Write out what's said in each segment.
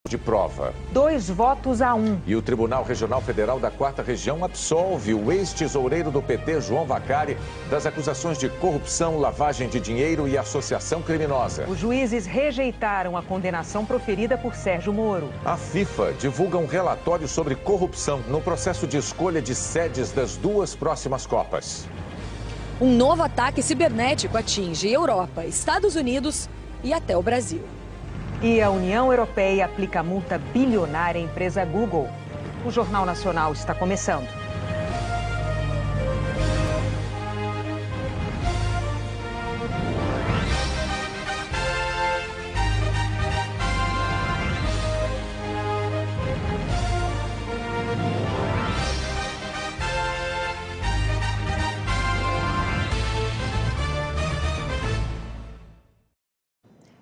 de prova. 2 votos a 1. E o Tribunal Regional Federal da 4ª Região absolve o ex-tesoureiro do PT, João Vacari, das acusações de corrupção, lavagem de dinheiro e associação criminosa. Os juízes rejeitaram a condenação proferida por Sérgio Moro. A FIFA divulga um relatório sobre corrupção no processo de escolha de sedes das 2 próximas Copas. Um novo ataque cibernético atinge Europa, Estados Unidos e até o Brasil. E a União Europeia aplica multa bilionária à empresa Google. O Jornal Nacional está começando.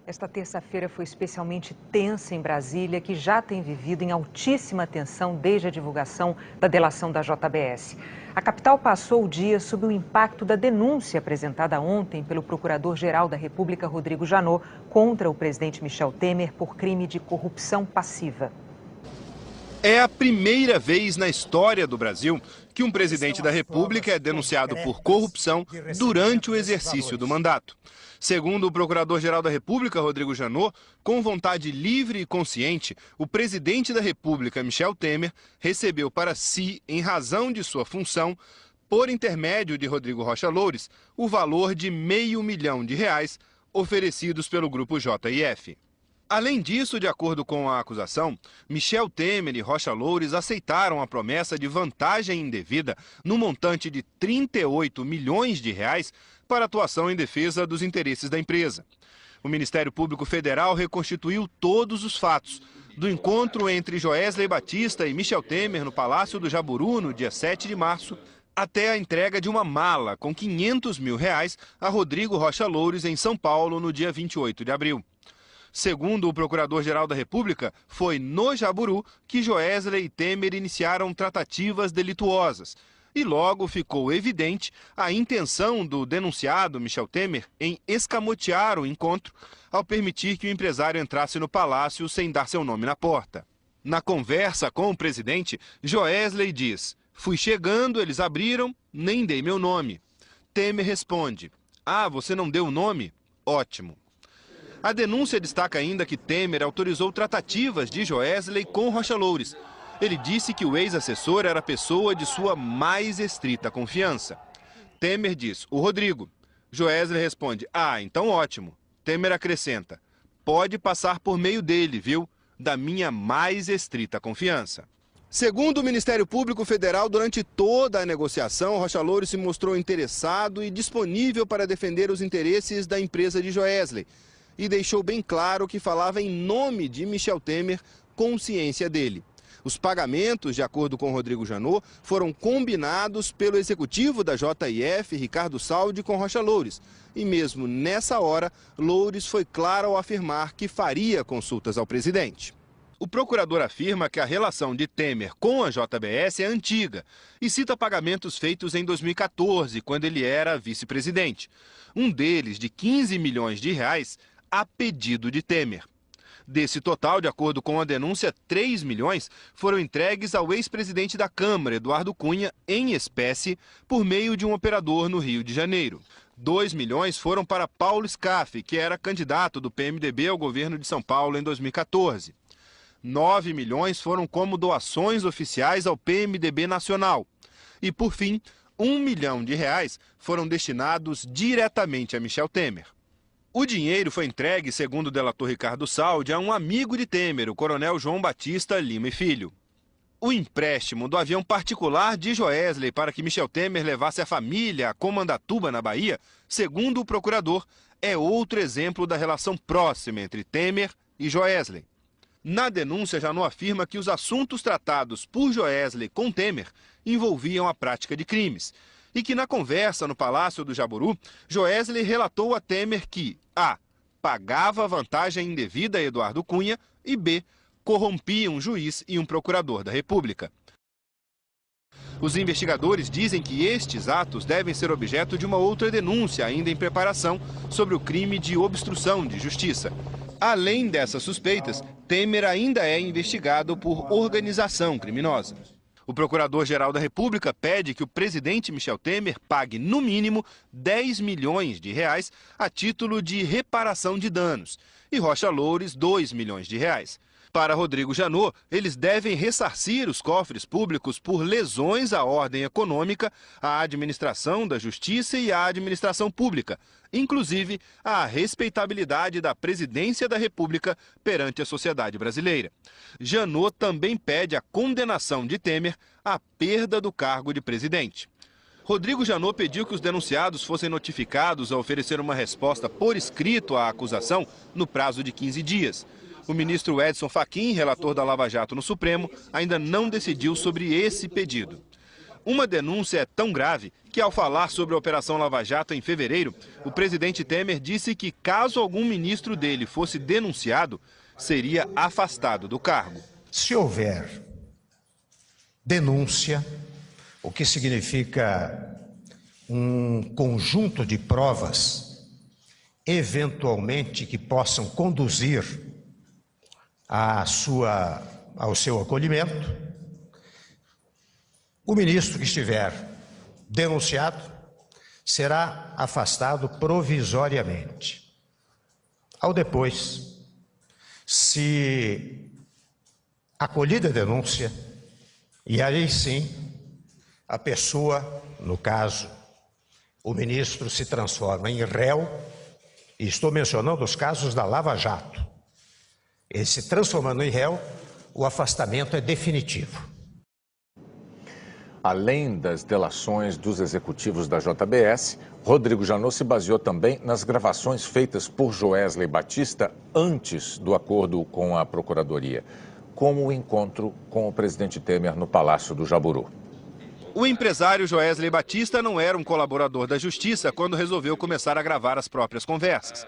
Esta terça-feira foi especialmente tensa em Brasília, que já tem vivido em altíssima tensão desde a divulgação da delação da JBS. A capital passou o dia sob o impacto da denúncia apresentada ontem pelo Procurador-Geral da República, Rodrigo Janot, contra o presidente Michel Temer por crime de corrupção passiva. É a primeira vez na história do Brasil que um presidente da República é denunciado por corrupção durante o exercício do mandato. Segundo o Procurador-Geral da República, Rodrigo Janot, com vontade livre e consciente, o presidente da República, Michel Temer, recebeu para si, em razão de sua função, por intermédio de Rodrigo Rocha Loures, o valor de R$500 milhão oferecidos pelo Grupo JIF. Além disso, de acordo com a acusação, Michel Temer e Rocha Loures aceitaram a promessa de vantagem indevida no montante de R$38 milhões para atuação em defesa dos interesses da empresa. O Ministério Público Federal reconstituiu todos os fatos do encontro entre Joesley Batista e Michel Temer no Palácio do Jaburu no dia 7 de março, até a entrega de uma mala com R$500 mil a Rodrigo Rocha Loures em São Paulo no dia 28 de abril. Segundo o Procurador-Geral da República, foi no Jaburu que Joesley e Temer iniciaram tratativas delituosas. E logo ficou evidente a intenção do denunciado Michel Temer em escamotear o encontro ao permitir que o empresário entrasse no palácio sem dar seu nome na porta. Na conversa com o presidente, Joesley diz: "Fui chegando, eles abriram, nem dei meu nome." Temer responde: "Ah, você não deu o nome? Ótimo." A denúncia destaca ainda que Temer autorizou tratativas de Joesley com Rocha Loures. Ele disse que o ex-assessor era pessoa de sua mais estrita confiança. Temer diz: "O Rodrigo." Joesley responde: "Ah, então ótimo." Temer acrescenta: "Pode passar por meio dele, viu? Da minha mais estrita confiança." Segundo o Ministério Público Federal, durante toda a negociação, Rocha Loures se mostrou interessado e disponível para defender os interesses da empresa de Joesley. E deixou bem claro que falava em nome de Michel Temer, com ciência dele. Os pagamentos, de acordo com Rodrigo Janot, foram combinados pelo executivo da JIF, Ricardo Saldi, com Rocha Loures. E mesmo nessa hora, Loures foi claro ao afirmar que faria consultas ao presidente. O procurador afirma que a relação de Temer com a JBS é antiga e cita pagamentos feitos em 2014, quando ele era vice-presidente. Um deles, de R$15 milhões, a pedido de Temer. Desse total, de acordo com a denúncia, R$3 milhões foram entregues ao ex-presidente da Câmara, Eduardo Cunha, em espécie, por meio de um operador no Rio de Janeiro. R$2 milhões foram para Paulo Scaff, que era candidato do PMDB ao governo de São Paulo em 2014. R$9 milhões foram como doações oficiais ao PMDB nacional. E, por fim, R$1 milhão foram destinados diretamente a Michel Temer. O dinheiro foi entregue, segundo o delator Ricardo Saldi, a um amigo de Temer, o coronel João Batista Lima e Filho. O empréstimo do avião particular de Joesley para que Michel Temer levasse a família a Comandatuba, na Bahia, segundo o procurador, é outro exemplo da relação próxima entre Temer e Joesley. Na denúncia, Janot afirma que os assuntos tratados por Joesley com Temer envolviam a prática de crimes. E que na conversa no Palácio do Jaburu, Joesley relatou a Temer que A. Pagava vantagem indevida a Eduardo Cunha e B. Corrompia um juiz e um procurador da República. Os investigadores dizem que estes atos devem ser objeto de uma outra denúncia ainda em preparação sobre o crime de obstrução de justiça. Além dessas suspeitas, Temer ainda é investigado por organização criminosa. O Procurador-Geral da República pede que o presidente Michel Temer pague, no mínimo, 10 milhões de reais a título de reparação de danos e Rocha Loures 2 milhões de reais. Para Rodrigo Janot, eles devem ressarcir os cofres públicos por lesões à ordem econômica, à administração da justiça e à administração pública, inclusive à respeitabilidade da presidência da República perante a sociedade brasileira. Janot também pede a condenação de Temer à perda do cargo de presidente. Rodrigo Janot pediu que os denunciados fossem notificados a oferecer uma resposta por escrito à acusação no prazo de 15 dias. O ministro Edson Fachin, relator da Lava Jato no Supremo, ainda não decidiu sobre esse pedido. Uma denúncia é tão grave que, ao falar sobre a Operação Lava Jato em fevereiro, o presidente Temer disse que, caso algum ministro dele fosse denunciado, seria afastado do cargo. Se houver denúncia, o que significa um conjunto de provas, eventualmente que possam conduzir ao seu acolhimento, o ministro que estiver denunciado será afastado provisoriamente. Ao depois, se acolhida a denúncia, e aí sim a pessoa, no caso, o ministro se transforma em réu, e estou mencionando os casos da Lava Jato. Ele se transformando em réu, o afastamento é definitivo. Além das delações dos executivos da JBS, Rodrigo Janot se baseou também nas gravações feitas por Joesley Batista antes do acordo com a Procuradoria, como o encontro com o presidente Temer no Palácio do Jaburu. O empresário Joesley Batista não era um colaborador da Justiça quando resolveu começar a gravar as próprias conversas.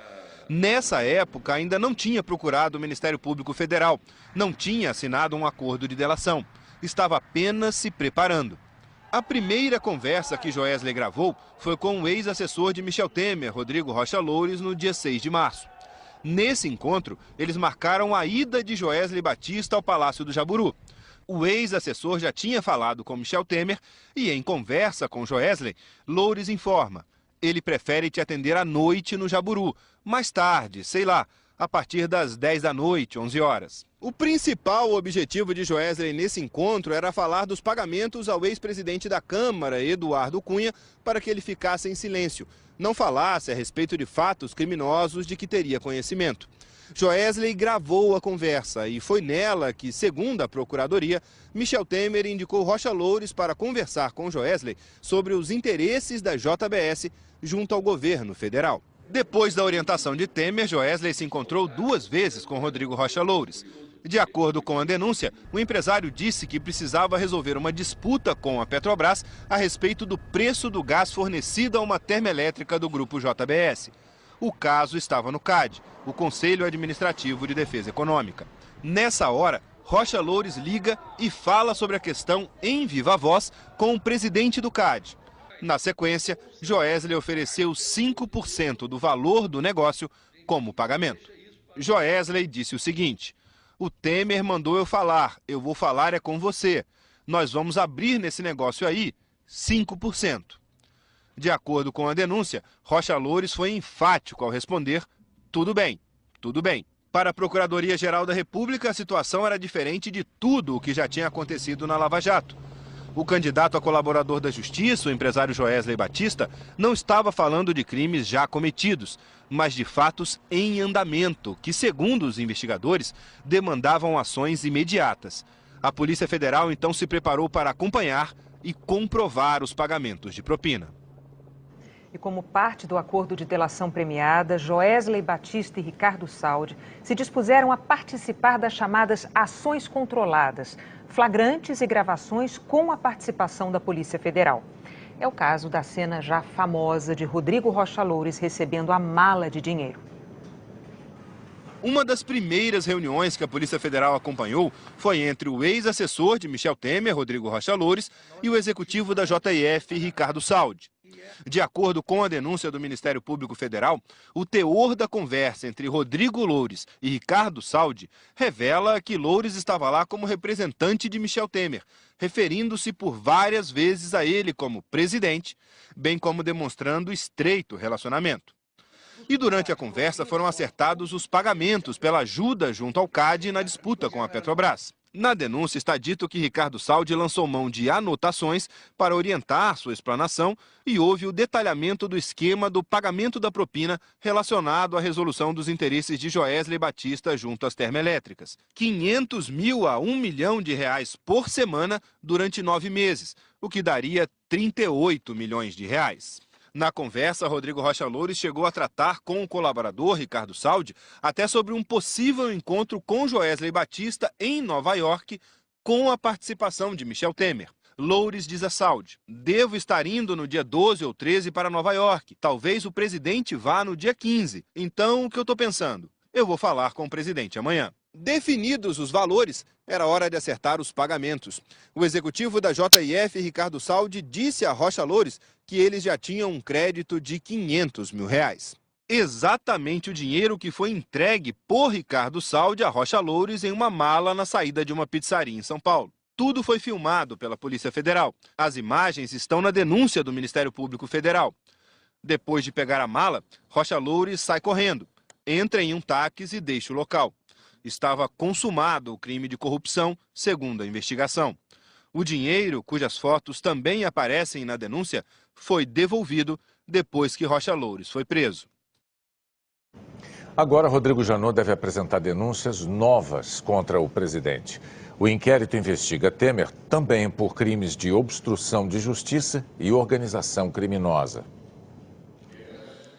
Nessa época, ainda não tinha procurado o Ministério Público Federal, não tinha assinado um acordo de delação, estava apenas se preparando. A primeira conversa que Joesley gravou foi com o ex-assessor de Michel Temer, Rodrigo Rocha Loures, no dia 6 de março. Nesse encontro, eles marcaram a ida de Joesley Batista ao Palácio do Jaburu. O ex-assessor já tinha falado com Michel Temer e, em conversa com Joesley, Loures informa: ele prefere te atender à noite no Jaburu, mais tarde, sei lá, a partir das 10 da noite, 11 horas. O principal objetivo de Joesley nesse encontro era falar dos pagamentos ao ex-presidente da Câmara, Eduardo Cunha, para que ele ficasse em silêncio, não falasse a respeito de fatos criminosos de que teria conhecimento. Joesley gravou a conversa e foi nela que, segundo a Procuradoria, Michel Temer indicou Rocha Loures para conversar com Joesley sobre os interesses da JBS junto ao governo federal. Depois da orientação de Temer, Joesley se encontrou 2 vezes com Rodrigo Rocha Loures. De acordo com a denúncia, o empresário disse que precisava resolver uma disputa com a Petrobras a respeito do preço do gás fornecido a uma termoelétrica do grupo JBS. O caso estava no CAD, o Conselho Administrativo de Defesa Econômica. Nessa hora, Rocha Loures liga e fala sobre a questão em viva voz com o presidente do CAD. Na sequência, Joesley ofereceu 5% do valor do negócio como pagamento. Joesley disse o seguinte: o Temer mandou eu vou falar é com você. Nós vamos abrir nesse negócio aí 5%. De acordo com a denúncia, Rocha Loures foi enfático ao responder: tudo bem, tudo bem. Para a Procuradoria-Geral da República, a situação era diferente de tudo o que já tinha acontecido na Lava Jato. O candidato a colaborador da Justiça, o empresário Joesley Batista, não estava falando de crimes já cometidos, mas de fatos em andamento, que, segundo os investigadores, demandavam ações imediatas. A Polícia Federal então se preparou para acompanhar e comprovar os pagamentos de propina. E como parte do acordo de delação premiada, Joesley Batista e Ricardo Saldi se dispuseram a participar das chamadas ações controladas, flagrantes e gravações com a participação da Polícia Federal. É o caso da cena já famosa de Rodrigo Rocha Loures recebendo a mala de dinheiro. Uma das primeiras reuniões que a Polícia Federal acompanhou foi entre o ex-assessor de Michel Temer, Rodrigo Rocha Loures, e o executivo da JF, Ricardo Saldi. De acordo com a denúncia do Ministério Público Federal, o teor da conversa entre Rodrigo Loures e Ricardo Saldi revela que Loures estava lá como representante de Michel Temer, referindo-se por várias vezes a ele como presidente, bem como demonstrando estreito relacionamento. E durante a conversa foram acertados os pagamentos pela ajuda junto ao CAD na disputa com a Petrobras. Na denúncia está dito que Ricardo Saldi lançou mão de anotações para orientar sua explanação e houve o detalhamento do esquema do pagamento da propina relacionado à resolução dos interesses de Joesley Batista junto às termoelétricas. 500 mil a R$1 milhão por semana durante 9 meses, o que daria 38 milhões de reais. Na conversa, Rodrigo Rocha Loures chegou a tratar com o colaborador Ricardo Saldi até sobre um possível encontro com Joesley Batista em Nova York com a participação de Michel Temer. Loures diz a Saldi: devo estar indo no dia 12 ou 13 para Nova York. Talvez o presidente vá no dia 15. Então, o que eu estou pensando? Eu vou falar com o presidente amanhã. Definidos os valores, era hora de acertar os pagamentos. O executivo da JF, Ricardo Saldi, disse a Rocha Loures que eles já tinham um crédito de R$500 mil. Exatamente o dinheiro que foi entregue por Ricardo Saldi a Rocha Loures em uma mala na saída de uma pizzaria em São Paulo. Tudo foi filmado pela Polícia Federal. As imagens estão na denúncia do Ministério Público Federal. Depois de pegar a mala, Rocha Loures sai correndo, entra em um táxi e deixa o local. Estava consumado o crime de corrupção, segundo a investigação. O dinheiro, cujas fotos também aparecem na denúncia, foi devolvido depois que Rocha Loures foi preso. Agora, Rodrigo Janot deve apresentar denúncias novas contra o presidente. O inquérito investiga Temer também por crimes de obstrução de justiça e organização criminosa.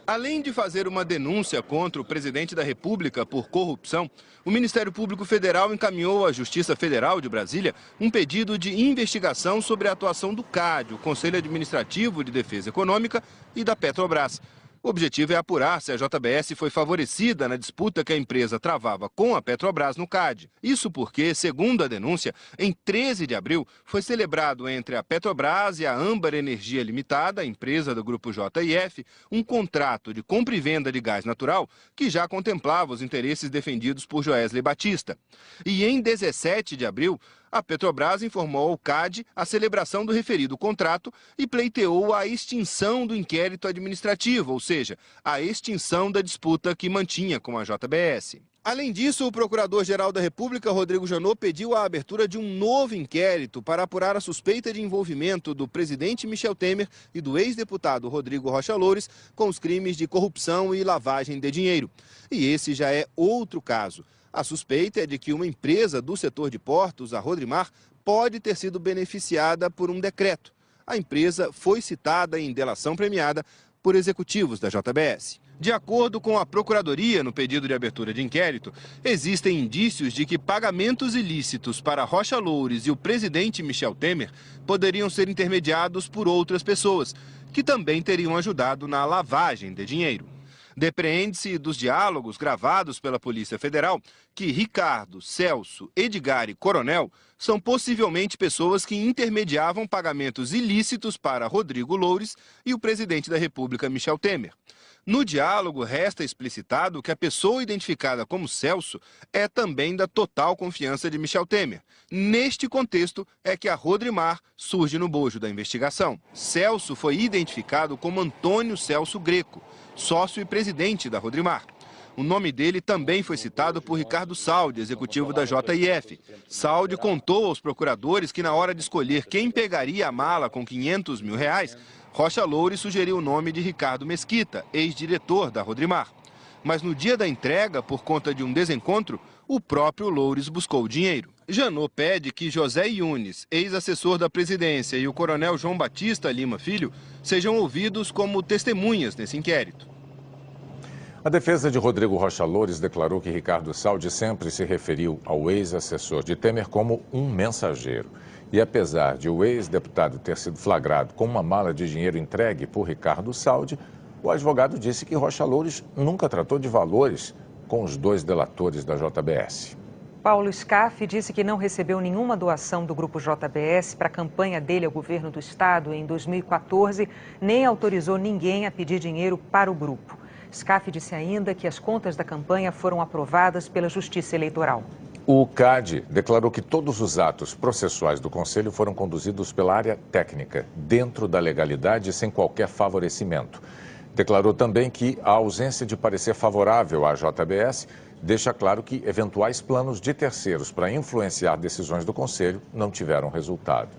Além de fazer uma denúncia contra o presidente da República por corrupção, o Ministério Público Federal encaminhou à Justiça Federal de Brasília um pedido de investigação sobre a atuação do CAD, o Conselho Administrativo de Defesa Econômica, e da Petrobras. O objetivo é apurar se a JBS foi favorecida na disputa que a empresa travava com a Petrobras no CAD. Isso porque, segundo a denúncia, em 13 de abril foi celebrado entre a Petrobras e a Âmbar Energia Limitada, empresa do grupo JIF, um contrato de compra e venda de gás natural que já contemplava os interesses defendidos por Joesley Batista. E em 17 de abril, a Petrobras informou ao CAD a celebração do referido contrato e pleiteou a extinção do inquérito administrativo, ou seja, a extinção da disputa que mantinha com a JBS. Além disso, o Procurador-Geral da República, Rodrigo Janot, pediu a abertura de um novo inquérito para apurar a suspeita de envolvimento do presidente Michel Temer e do ex-deputado Rodrigo Rocha Loures com os crimes de corrupção e lavagem de dinheiro. E esse já é outro caso. A suspeita é de que uma empresa do setor de portos, a Rodrimar, pode ter sido beneficiada por um decreto. A empresa foi citada em delação premiada por executivos da JBS. De acordo com a Procuradoria, no pedido de abertura de inquérito, existem indícios de que pagamentos ilícitos para Rocha Loures e o presidente Michel Temer poderiam ser intermediados por outras pessoas, que também teriam ajudado na lavagem de dinheiro. Depreende-se dos diálogos gravados pela Polícia Federal que Ricardo, Celso, Edgar e Coronel são possivelmente pessoas que intermediavam pagamentos ilícitos para Rodrigo Loures e o presidente da República, Michel Temer. No diálogo, resta explicitado que a pessoa identificada como Celso é também da total confiança de Michel Temer. Neste contexto é que a Rodrimar surge no bojo da investigação. Celso foi identificado como Antônio Celso Greco, sócio e presidente da Rodrimar. O nome dele também foi citado por Ricardo Saldi, executivo da JIF. Saldi contou aos procuradores que na hora de escolher quem pegaria a mala com R$500 mil, Rocha Loures sugeriu o nome de Ricardo Mesquita, ex-diretor da Rodrimar. Mas no dia da entrega, por conta de um desencontro, o próprio Loures buscou o dinheiro. Janot pede que José Yunes, ex-assessor da presidência, e o coronel João Batista Lima Filho sejam ouvidos como testemunhas nesse inquérito. A defesa de Rodrigo Rocha Loures declarou que Ricardo Saldi sempre se referiu ao ex-assessor de Temer como um mensageiro. E apesar de o ex-deputado ter sido flagrado com uma mala de dinheiro entregue por Ricardo Saldi, o advogado disse que Rocha Loures nunca tratou de valores com os 2 delatores da JBS. Paulo Scaff disse que não recebeu nenhuma doação do Grupo JBS para a campanha dele ao governo do estado em 2014, nem autorizou ninguém a pedir dinheiro para o grupo. Scaff disse ainda que as contas da campanha foram aprovadas pela Justiça Eleitoral. O CAD declarou que todos os atos processuais do Conselho foram conduzidos pela área técnica, dentro da legalidade e sem qualquer favorecimento. Declarou também que a ausência de parecer favorável à JBS deixa claro que eventuais planos de terceiros para influenciar decisões do Conselho não tiveram resultado.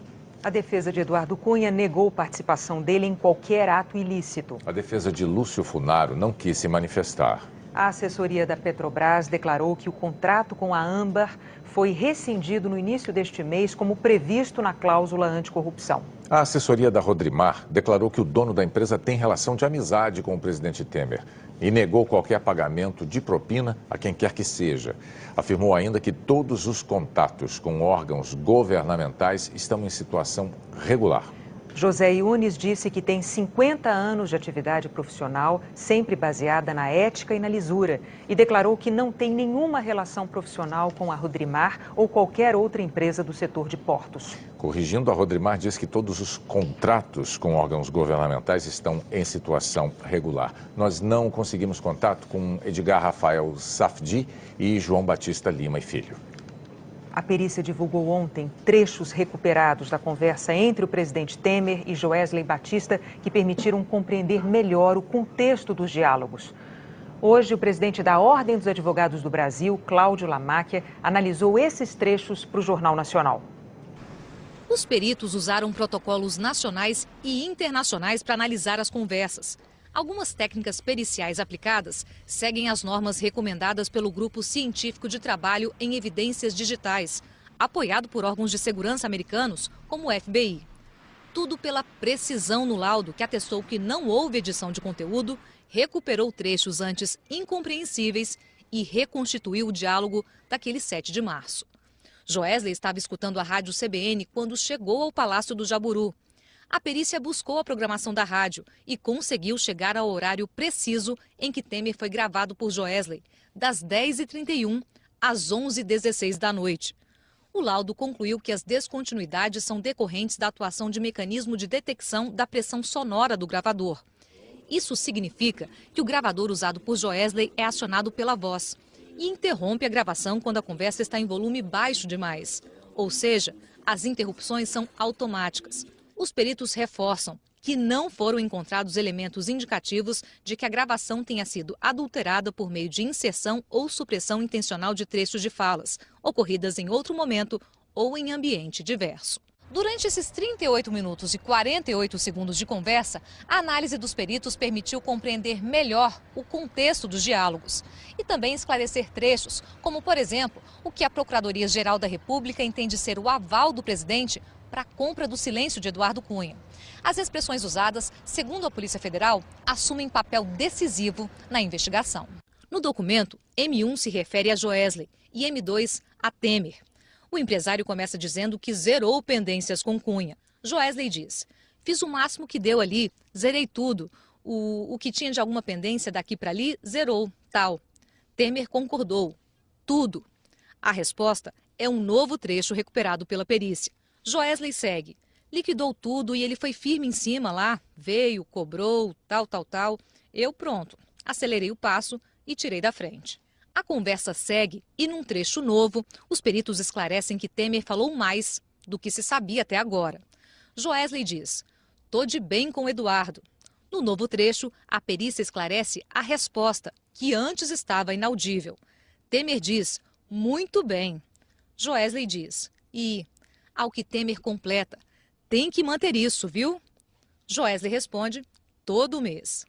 A defesa de Eduardo Cunha negou participação dele em qualquer ato ilícito. A defesa de Lúcio Funaro não quis se manifestar. A assessoria da Petrobras declarou que o contrato com a Âmbar foi rescindido no início deste mês, como previsto na cláusula anticorrupção. A assessoria da Rodrimar declarou que o dono da empresa tem relação de amizade com o presidente Temer e negou qualquer pagamento de propina a quem quer que seja. Afirmou ainda que todos os contatos com órgãos governamentais estão em situação regular. José Yunes disse que tem 50 anos de atividade profissional, sempre baseada na ética e na lisura, e declarou que não tem nenhuma relação profissional com a Rodrimar ou qualquer outra empresa do setor de portos. Corrigindo, a Rodrimar diz que todos os contratos com órgãos governamentais estão em situação regular. Nós não conseguimos contato com Edgar Rafael Safdi e João Batista Lima e Filho. A perícia divulgou ontem trechos recuperados da conversa entre o presidente Temer e Joesley Batista que permitiram compreender melhor o contexto dos diálogos. Hoje, o presidente da Ordem dos Advogados do Brasil, Cláudio Lamáquia, analisou esses trechos para o Jornal Nacional. Os peritos usaram protocolos nacionais e internacionais para analisar as conversas. Algumas técnicas periciais aplicadas seguem as normas recomendadas pelo Grupo Científico de Trabalho em Evidências Digitais, apoiado por órgãos de segurança americanos, como o FBI. Tudo pela precisão no laudo, que atestou que não houve edição de conteúdo, recuperou trechos antes incompreensíveis e reconstituiu o diálogo daquele 7 de março. Joesley estava escutando a rádio CBN quando chegou ao Palácio do Jaburu. A perícia buscou a programação da rádio e conseguiu chegar ao horário preciso em que Temer foi gravado por Joesley, das 10h31 às 11h16 da noite. O laudo concluiu que as descontinuidades são decorrentes da atuação de mecanismo de detecção da pressão sonora do gravador. Isso significa que o gravador usado por Joesley é acionado pela voz e interrompe a gravação quando a conversa está em volume baixo demais. Ou seja, as interrupções são automáticas. Os peritos reforçam que não foram encontrados elementos indicativos de que a gravação tenha sido adulterada por meio de inserção ou supressão intencional de trechos de falas, ocorridas em outro momento ou em ambiente diverso. Durante esses 38 minutos e 48 segundos de conversa, a análise dos peritos permitiu compreender melhor o contexto dos diálogos e também esclarecer trechos, como, por exemplo, o que a Procuradoria-Geral da República entende ser o aval do presidente para a compra do silêncio de Eduardo Cunha. As expressões usadas, segundo a Polícia Federal, assumem papel decisivo na investigação. No documento, M1 se refere a Joesley e M2 a Temer. O empresário começa dizendo que zerou pendências com Cunha. Joesley diz: fiz o máximo que deu ali, zerei tudo. O que tinha de alguma pendência daqui para ali, zerou, tal. Temer concordou. Tudo. A resposta é um novo trecho recuperado pela perícia. Joesley segue. Liquidou tudo e ele foi firme em cima lá, veio, cobrou, tal. Eu pronto, acelerei o passo e tirei da frente. A conversa segue e num trecho novo, os peritos esclarecem que Temer falou mais do que se sabia até agora. Joesley diz: tô de bem com Eduardo. No novo trecho, a perícia esclarece a resposta, que antes estava inaudível. Temer diz: muito bem. Joesley diz: e... Ao que Temer completa: tem que manter isso, viu? Joesley responde: todo mês.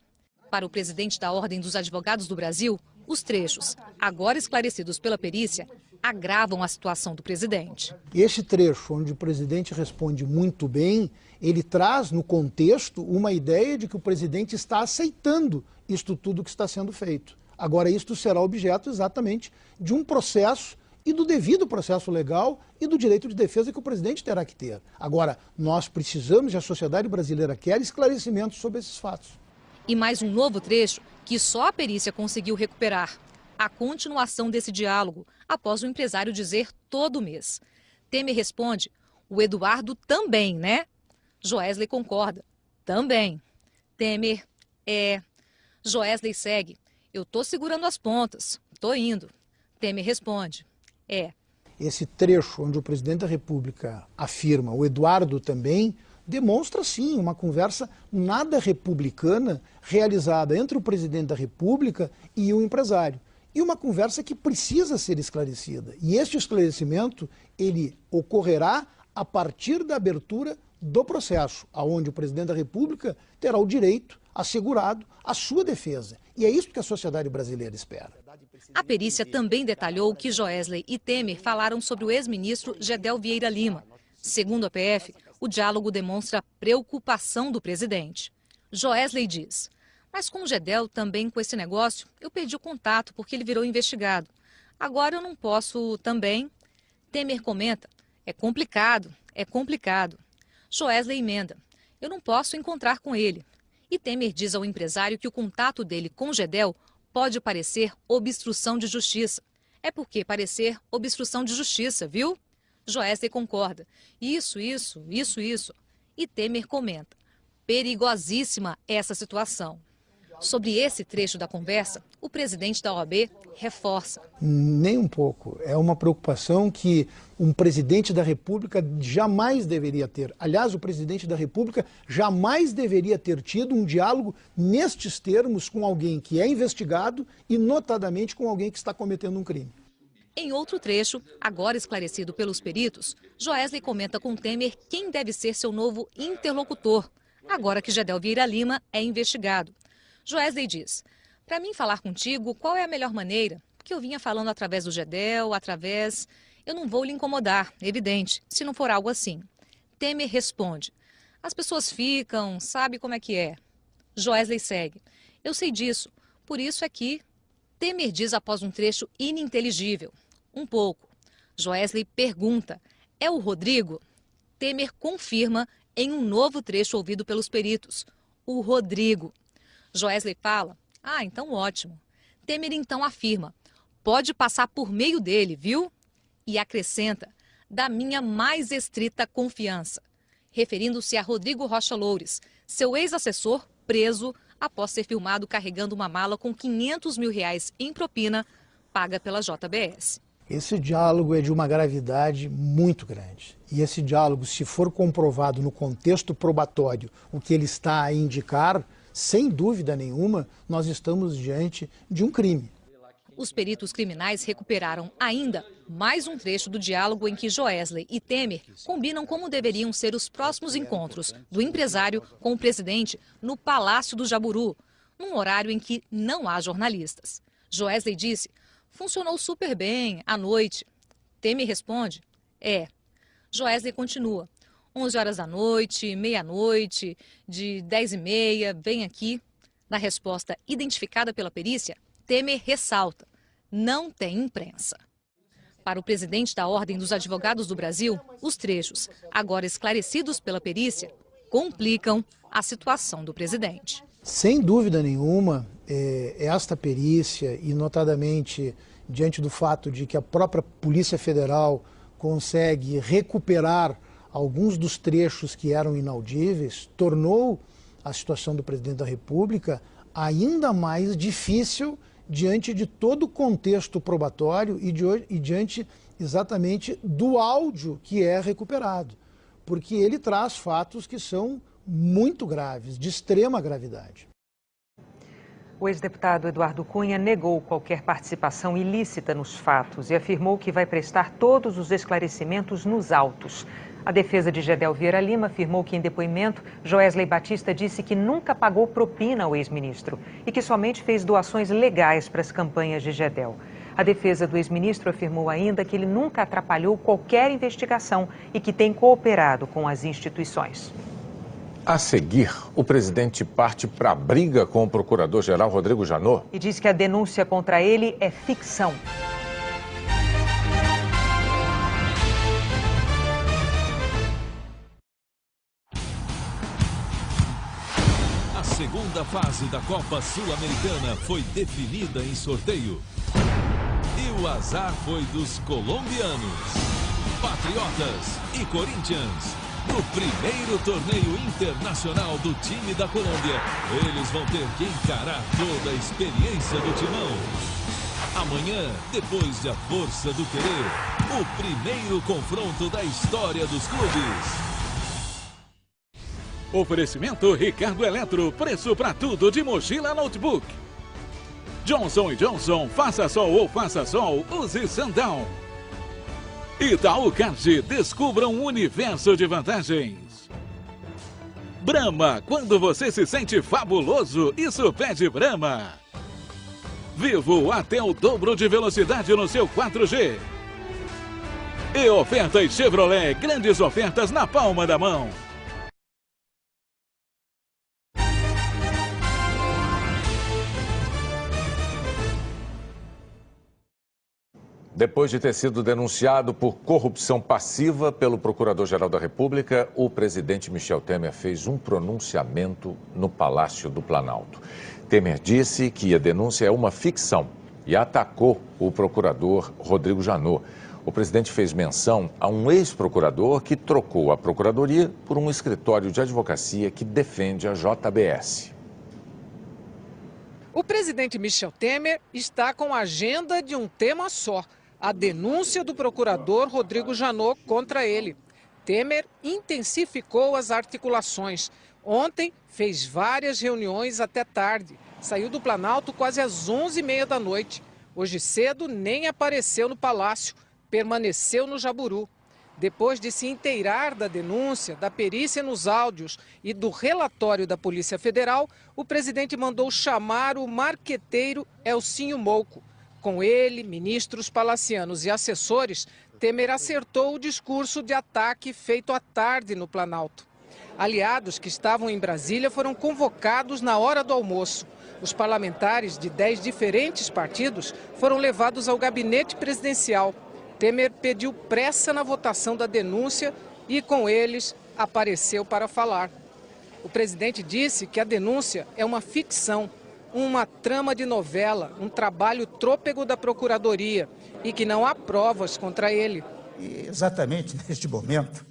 Para o presidente da Ordem dos Advogados do Brasil, os trechos, agora esclarecidos pela perícia, agravam a situação do presidente. Esse trecho, onde o presidente responde muito bem, ele traz no contexto uma ideia de que o presidente está aceitando isto tudo que está sendo feito. Agora, isto será objeto exatamente de um processo e do devido processo legal e do direito de defesa que o presidente terá que ter. Agora, nós precisamos, e a sociedade brasileira quer, esclarecimentos sobre esses fatos. E mais um novo trecho que só a perícia conseguiu recuperar. a continuação desse diálogo, após o empresário dizer todo mês. Temer responde: o Eduardo também, né? Joesley concorda: também. Temer: Joesley segue: eu tô segurando as pontas, tô indo. Temer responde: Esse trecho onde o presidente da República afirma o Eduardo também, demonstra sim uma conversa nada republicana realizada entre o presidente da República e o empresário. E uma conversa que precisa ser esclarecida. E este esclarecimento, ele ocorrerá a partir da abertura do processo, aonde o presidente da República terá o direito assegurado à sua defesa. E é isso que a sociedade brasileira espera. A perícia também detalhou que Joesley e Temer falaram sobre o ex-ministro Gedel Vieira Lima. Segundo a PF, o diálogo demonstra preocupação do presidente. Joesley diz: mas com o Gedel também com esse negócio, eu perdi o contato porque ele virou investigado. Agora eu não posso também. Temer comenta: é complicado, é complicado. Joesley emenda: eu não posso encontrar com ele. E Temer diz ao empresário que o contato dele com Gedel pode parecer obstrução de justiça. É porque parecer obstrução de justiça, viu? Joesley concorda: isso. E Temer comenta: perigosíssima essa situação. Sobre esse trecho da conversa, o presidente da OAB reforça: nem um pouco. É uma preocupação que um presidente da República jamais deveria ter. Aliás, o presidente da República jamais deveria ter tido um diálogo nestes termos com alguém que é investigado e, notadamente, com alguém que está cometendo um crime. Em outro trecho, agora esclarecido pelos peritos, Joesley comenta com Temer quem deve ser seu novo interlocutor, agora que Gedel Vieira Lima é investigado. Joesley diz: para mim falar contigo, qual é a melhor maneira? Porque eu vinha falando através do Gedel, eu não vou lhe incomodar, evidente, se não for algo assim. Temer responde: as pessoas ficam, sabe como é que é. Joesley segue: eu sei disso, por isso é que... Temer diz após um trecho ininteligível: um pouco. Joesley pergunta: é o Rodrigo? Temer confirma em um novo trecho ouvido pelos peritos: o Rodrigo. Joesley fala: então ótimo. Temer então afirma: pode passar por meio dele, viu? E acrescenta: da minha mais estrita confiança, referindo-se a Rodrigo Rocha Loures, seu ex-assessor preso após ser filmado carregando uma mala com R$500 mil em propina paga pela JBS. Esse diálogo é de uma gravidade muito grande. E esse diálogo, se for comprovado no contexto probatório o que ele está a indicar, sem dúvida nenhuma, nós estamos diante de um crime. Os peritos criminais recuperaram ainda mais um trecho do diálogo em que Joesley e Temer combinam como deveriam ser os próximos encontros do empresário com o presidente no Palácio do Jaburu, num horário em que não há jornalistas. Joesley disse: funcionou super bem, à noite. Temer responde: Joesley continua: 11 horas da noite, meia-noite, de 10h30, vem aqui. Na resposta identificada pela perícia, Temer ressalta: não tem imprensa. Para o presidente da Ordem dos Advogados do Brasil, os trechos, agora esclarecidos pela perícia, complicam a situação do presidente. Sem dúvida nenhuma, esta perícia, e notadamente diante do fato de que a própria Polícia Federal consegue recuperar alguns dos trechos que eram inaudíveis, tornou a situação do presidente da República ainda mais difícil diante de todo o contexto probatório e diante exatamente do áudio que é recuperado, porque ele traz fatos que são muito graves, de extrema gravidade. O ex-deputado Eduardo Cunha negou qualquer participação ilícita nos fatos e afirmou que vai prestar todos os esclarecimentos nos autos. A defesa de Gedel Vieira Lima afirmou que, em depoimento, Joesley Batista disse que nunca pagou propina ao ex-ministro e que somente fez doações legais para as campanhas de Gedel. A defesa do ex-ministro afirmou ainda que ele nunca atrapalhou qualquer investigação e que tem cooperado com as instituições. A seguir, o presidente parte para a briga com o procurador-geral Rodrigo Janot. E diz que a denúncia contra ele é ficção. A segunda fase da Copa Sul-Americana foi definida em sorteio. o azar foi dos colombianos. Patriotas e Corinthians, no primeiro torneio internacional do time da Colômbia, eles vão ter que encarar toda a experiência do timão. Amanhã, depois da força do querer, o primeiro confronto da história dos clubes. Oferecimento Ricardo Eletro, preço pra tudo de mochila notebook. Johnson & Johnson, faça sol ou faça sol, use Sundown. Itaú Card, descubra um universo de vantagens. Brahma, quando você se sente fabuloso, isso pede Brahma. Vivo, até o dobro de velocidade no seu 4G. E ofertas Chevrolet, grandes ofertas na palma da mão. Depois de ter sido denunciado por corrupção passiva pelo Procurador-Geral da República, o presidente Michel Temer fez um pronunciamento no Palácio do Planalto. Temer disse que a denúncia é uma ficção e atacou o procurador Rodrigo Janot. O presidente fez menção a um ex-procurador que trocou a procuradoria por um escritório de advocacia que defende a JBS. O presidente Michel Temer está com a agenda de um tema só: a denúncia do procurador Rodrigo Janot contra ele. Temer intensificou as articulações. Ontem fez várias reuniões até tarde. Saiu do Planalto quase às 11h30 da noite. Hoje cedo nem apareceu no Palácio, permaneceu no Jaburu. Depois de se inteirar da denúncia, da perícia nos áudios e do relatório da Polícia Federal, o presidente mandou chamar o marqueteiro Elcinho Mouco. Com ele, ministros palacianos e assessores, Temer acertou o discurso de ataque feito à tarde no Planalto. Aliados que estavam em Brasília foram convocados na hora do almoço. Os parlamentares de 10 diferentes partidos foram levados ao gabinete presidencial. Temer pediu pressa na votação da denúncia e, com eles, apareceu para falar. O presidente disse que a denúncia é uma ficção, uma trama de novela, um trabalho trôpego da Procuradoria e que não há provas contra ele. E exatamente neste momento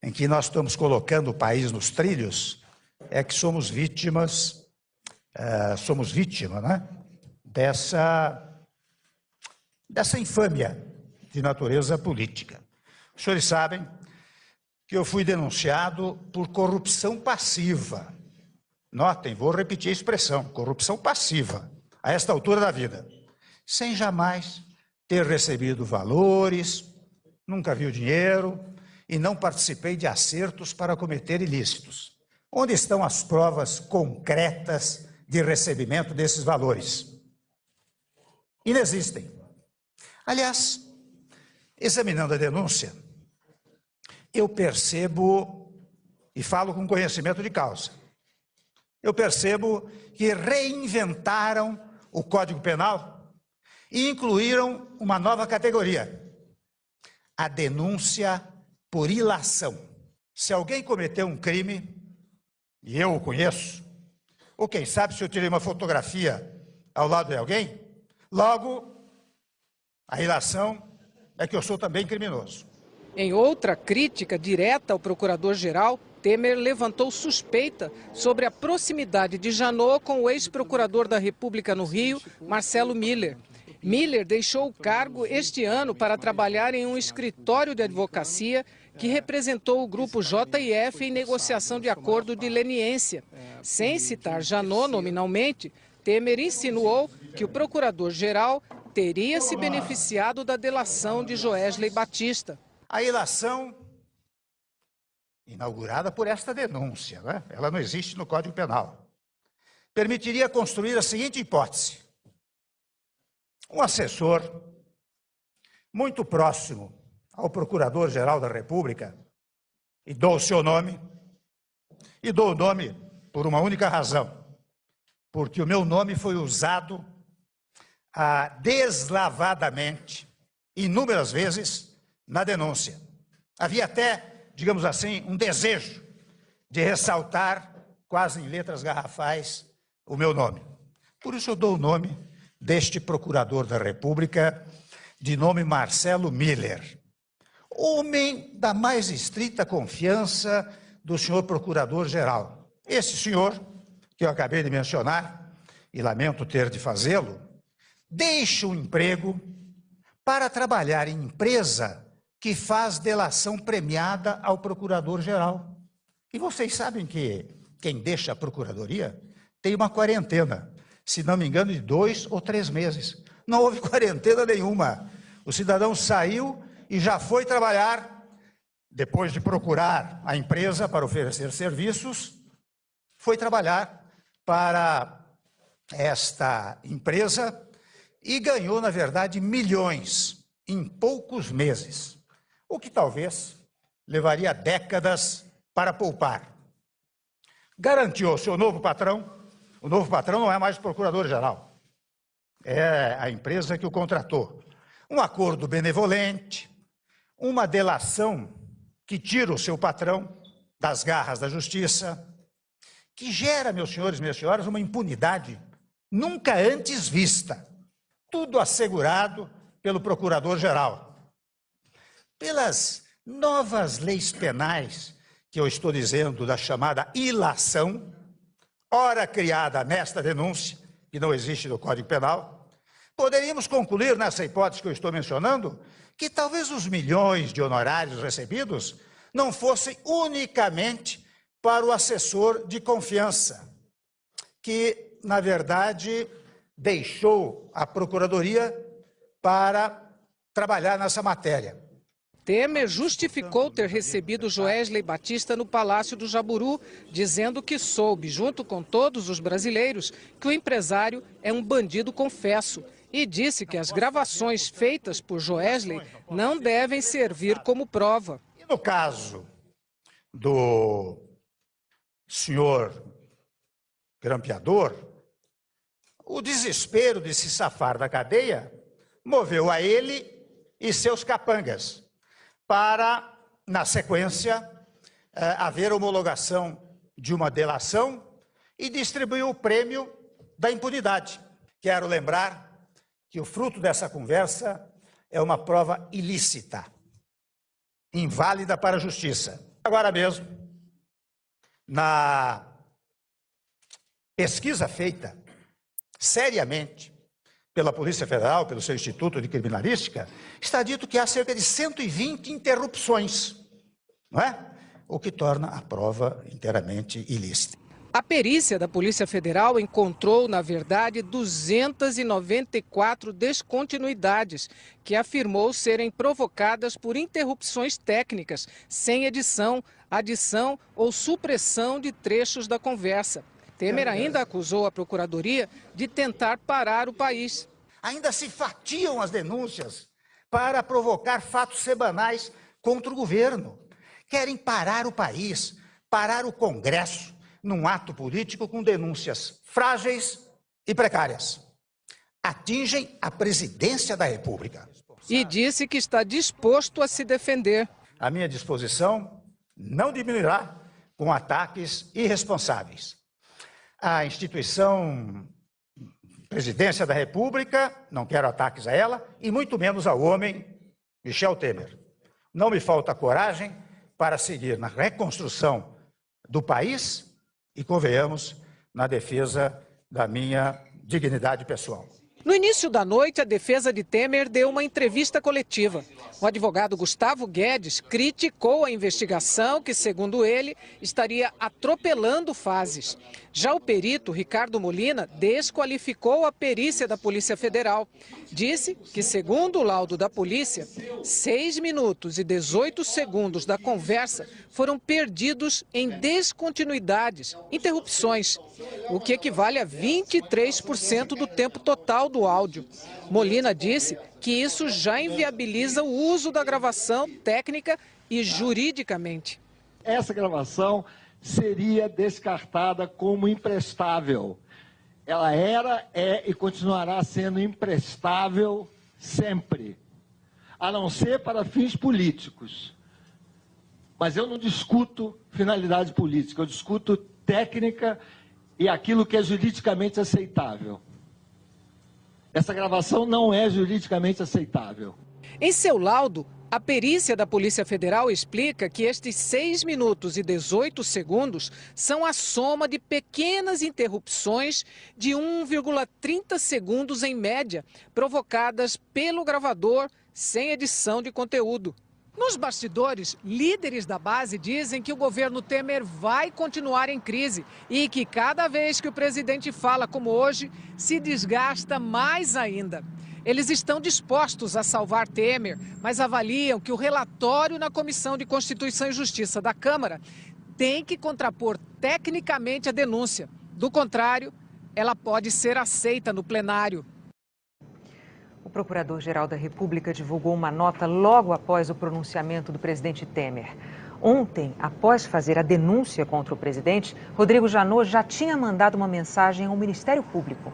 em que nós estamos colocando o país nos trilhos, é que somos vítimas, né, dessa infâmia de natureza política. Os senhores sabem que eu fui denunciado por corrupção passiva. Notem, vou repetir a expressão, corrupção passiva, a esta altura da vida, sem jamais ter recebido valores, nunca vi o dinheiro e não participei de acertos para cometer ilícitos. Onde estão as provas concretas de recebimento desses valores? Inexistem. Aliás, examinando a denúncia, eu percebo, e falo com conhecimento de causa, eu percebo que reinventaram o Código Penal e incluíram uma nova categoria: a denúncia por ilação. Se alguém cometeu um crime, e eu o conheço, ou quem sabe se eu tirei uma fotografia ao lado de alguém, logo a ilação é que eu sou também criminoso. Em outra crítica direta ao procurador-geral, Temer levantou suspeita sobre a proximidade de Janot com o ex-procurador da República no Rio, Marcelo Miller. Miller deixou o cargo este ano para trabalhar em um escritório de advocacia que representou o grupo JF em negociação de acordo de leniência. Sem citar Janot nominalmente, Temer insinuou que o procurador-geral teria se beneficiado da delação de Joesley Batista. A ilação, inaugurada por esta denúncia, né? Ela não existe no Código Penal, permitiria construir a seguinte hipótese: um assessor muito próximo ao Procurador-Geral da República, e dou o seu nome, e dou o nome por uma única razão, porque o meu nome foi usado deslavadamente, inúmeras vezes, na denúncia. Havia até, digamos assim, um desejo de ressaltar, quase em letras garrafais, o meu nome. Por isso eu dou o nome deste procurador da República, de nome Marcelo Miller, homem da mais estrita confiança do senhor procurador-geral. Esse senhor, que eu acabei de mencionar, e lamento ter de fazê-lo, deixa o emprego para trabalhar em empresa que faz delação premiada ao procurador-geral. E vocês sabem que quem deixa a procuradoria tem uma quarentena, se não me engano, de 2 ou 3 meses. Não houve quarentena nenhuma. O cidadão saiu e já foi trabalhar, depois de procurar a empresa para oferecer serviços, foi trabalhar para esta empresa e ganhou, na verdade, milhões em poucos meses, o que talvez levaria décadas para poupar. Garantiu ao seu novo patrão, o novo patrão não é mais o procurador-geral, é a empresa que o contratou, um acordo benevolente, uma delação que tira o seu patrão das garras da justiça, que gera, meus senhores e minhas senhoras, uma impunidade nunca antes vista, tudo assegurado pelo procurador-geral. Pelas novas leis penais, que eu estou dizendo da chamada ilação, ora criada nesta denúncia, que não existe no Código Penal, poderíamos concluir nessa hipótese que eu estou mencionando, que talvez os milhões de honorários recebidos não fossem unicamente para o assessor de confiança, que, na verdade, deixou a Procuradoria para trabalhar nessa matéria. Temer justificou ter recebido Joesley Batista no Palácio do Jaburu, dizendo que soube, junto com todos os brasileiros, que o empresário é um bandido confesso e disse que as gravações feitas por Joesley não devem servir como prova. E no caso do senhor grampeador, o desespero de se safar da cadeia moveu a ele e seus capangas para, na sequência, haver homologação de uma delação e distribuir o prêmio da impunidade. Quero lembrar que o fruto dessa conversa é uma prova ilícita, inválida para a justiça. Agora mesmo, na pesquisa feita seriamente pela Polícia Federal, pelo seu Instituto de Criminalística, está dito que há cerca de 120 interrupções, não é? O que torna a prova inteiramente ilícita. A perícia da Polícia Federal encontrou, na verdade, 294 descontinuidades, que afirmou serem provocadas por interrupções técnicas, sem edição, adição ou supressão de trechos da conversa. Temer ainda acusou a Procuradoria de tentar parar o país. Ainda se fatiam as denúncias para provocar fatos semanais contra o governo. Querem parar o país, parar o Congresso, num ato político com denúncias frágeis e precárias. Atingem a presidência da República. E disse que está disposto a se defender. A minha disposição não diminuirá com ataques irresponsáveis. A instituição Presidência da República, não quero ataques a ela, e muito menos ao homem Michel Temer. Não me falta coragem para seguir na reconstrução do país e, convenhamos, na defesa da minha dignidade pessoal. No início da noite, a defesa de Temer deu uma entrevista coletiva. O advogado Gustavo Guedes criticou a investigação que, segundo ele, estaria atropelando fases. Já o perito Ricardo Molina desqualificou a perícia da Polícia Federal. Disse que, segundo o laudo da polícia, 6 minutos e 18 segundos da conversa foram perdidos em descontinuidades, interrupções, o que equivale a 23% do tempo total do áudio. Molina disse que isso já inviabiliza o uso da gravação técnica e juridicamente. Essa gravação seria descartada como imprestável. Ela era, é e continuará sendo imprestável sempre, a não ser para fins políticos. Mas eu não discuto finalidade política, eu discuto técnica e aquilo que é juridicamente aceitável. Essa gravação não é juridicamente aceitável. Em seu laudo, a perícia da Polícia Federal explica que estes 6 minutos e 18 segundos são a soma de pequenas interrupções de 1,30 segundos em média, provocadas pelo gravador sem edição de conteúdo. Nos bastidores, líderes da base dizem que o governo Temer vai continuar em crise e que cada vez que o presidente fala como hoje, se desgasta mais ainda. Eles estão dispostos a salvar Temer, mas avaliam que o relatório na Comissão de Constituição e Justiça da Câmara tem que contrapor tecnicamente a denúncia. Do contrário, ela pode ser aceita no plenário. O Procurador-Geral da República divulgou uma nota logo após o pronunciamento do presidente Temer. Ontem, após fazer a denúncia contra o presidente, Rodrigo Janot já tinha mandado uma mensagem ao Ministério Público.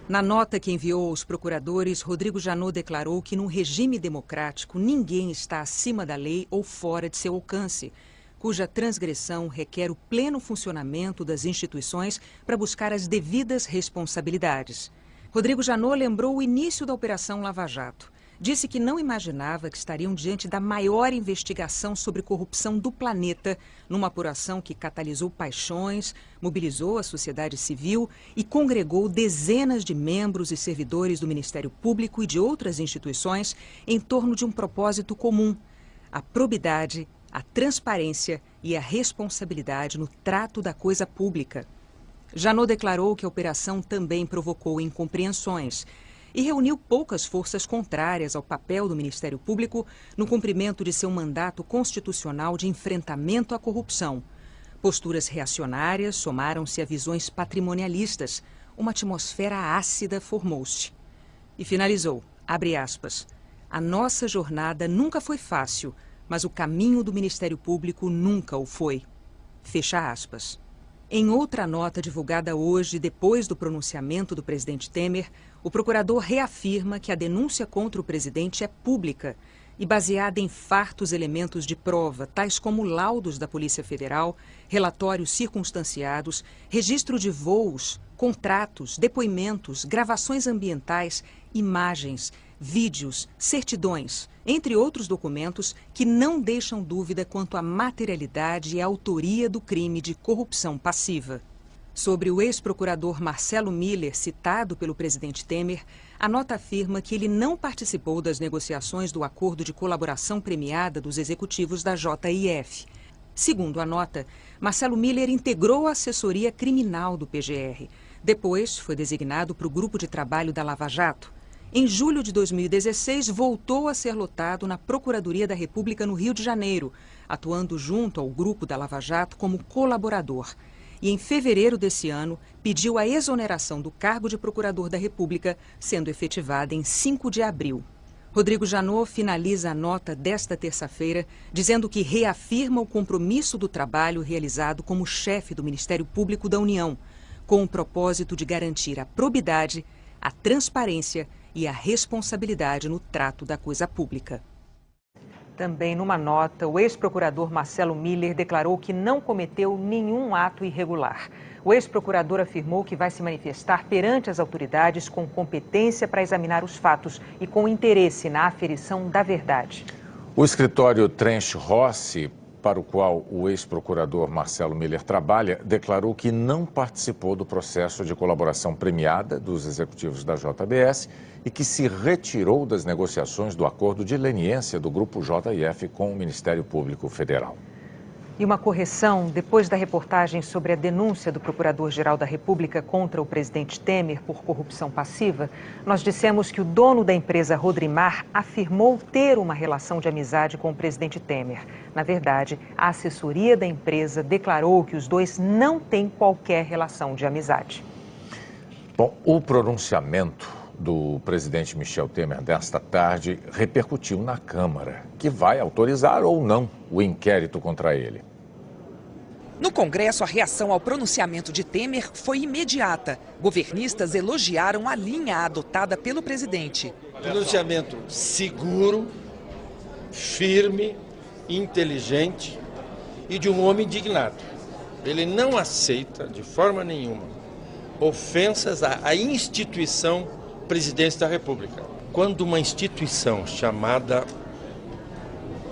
Na nota que enviou aos procuradores, Rodrigo Janot declarou que num regime democrático ninguém está acima da lei ou fora de seu alcance, cuja transgressão requer o pleno funcionamento das instituições para buscar as devidas responsabilidades. Rodrigo Janot lembrou o início da Operação Lava Jato. Disse que não imaginava que estariam diante da maior investigação sobre corrupção do planeta, numa apuração que catalisou paixões, mobilizou a sociedade civil e congregou dezenas de membros e servidores do Ministério Público e de outras instituições em torno de um propósito comum: a probidade, a transparência e a responsabilidade no trato da coisa pública. Janot declarou que a operação também provocou incompreensões e reuniu poucas forças contrárias ao papel do Ministério Público no cumprimento de seu mandato constitucional de enfrentamento à corrupção. Posturas reacionárias somaram-se a visões patrimonialistas. Uma atmosfera ácida formou-se. E finalizou, abre aspas, a nossa jornada nunca foi fácil, mas o caminho do Ministério Público nunca o foi. Fecha aspas. Em outra nota divulgada hoje, depois do pronunciamento do presidente Temer, o procurador reafirma que a denúncia contra o presidente é pública e baseada em fartos elementos de prova, tais como laudos da Polícia Federal, relatórios circunstanciados, registro de voos, contratos, depoimentos, gravações ambientais, imagens, vídeos, certidões, entre outros documentos que não deixam dúvida quanto à materialidade e à autoria do crime de corrupção passiva. Sobre o ex-procurador Marcelo Miller, citado pelo presidente Temer, a nota afirma que ele não participou das negociações do acordo de colaboração premiada dos executivos da JIF. Segundo a nota, Marcelo Miller integrou a assessoria criminal do PGR. Depois, foi designado para o grupo de trabalho da Lava Jato. Em julho de 2016, voltou a ser lotado na Procuradoria da República no Rio de Janeiro, atuando junto ao grupo da Lava Jato como colaborador. E em fevereiro desse ano, pediu a exoneração do cargo de Procurador da República, sendo efetivada em 5 de abril. Rodrigo Janot finaliza a nota desta terça-feira, dizendo que reafirma o compromisso do trabalho realizado como chefe do Ministério Público da União, com o propósito de garantir a probidade, a transparência e a responsabilidade no trato da coisa pública. Também numa nota, o ex-procurador Marcelo Miller declarou que não cometeu nenhum ato irregular. O ex-procurador afirmou que vai se manifestar perante as autoridades com competência para examinar os fatos e com interesse na aferição da verdade. O escritório Trench Rossi, para o qual o ex-procurador Marcelo Miller trabalha, declarou que não participou do processo de colaboração premiada dos executivos da JBS e que se retirou das negociações do acordo de leniência do Grupo JIF com o Ministério Público Federal. E uma correção, depois da reportagem sobre a denúncia do Procurador-Geral da República contra o presidente Temer por corrupção passiva, nós dissemos que o dono da empresa Rodrimar afirmou ter uma relação de amizade com o presidente Temer. Na verdade, a assessoria da empresa declarou que os dois não têm qualquer relação de amizade. Bom, o pronunciamento do presidente Michel Temer desta tarde repercutiu na Câmara, que vai autorizar ou não o inquérito contra ele. No Congresso, a reação ao pronunciamento de Temer foi imediata. Governistas elogiaram a linha adotada pelo presidente. Pronunciamento seguro, firme, inteligente e de um homem indignado. Ele não aceita, de forma nenhuma, ofensas à instituição presidência da República. Quando uma instituição chamada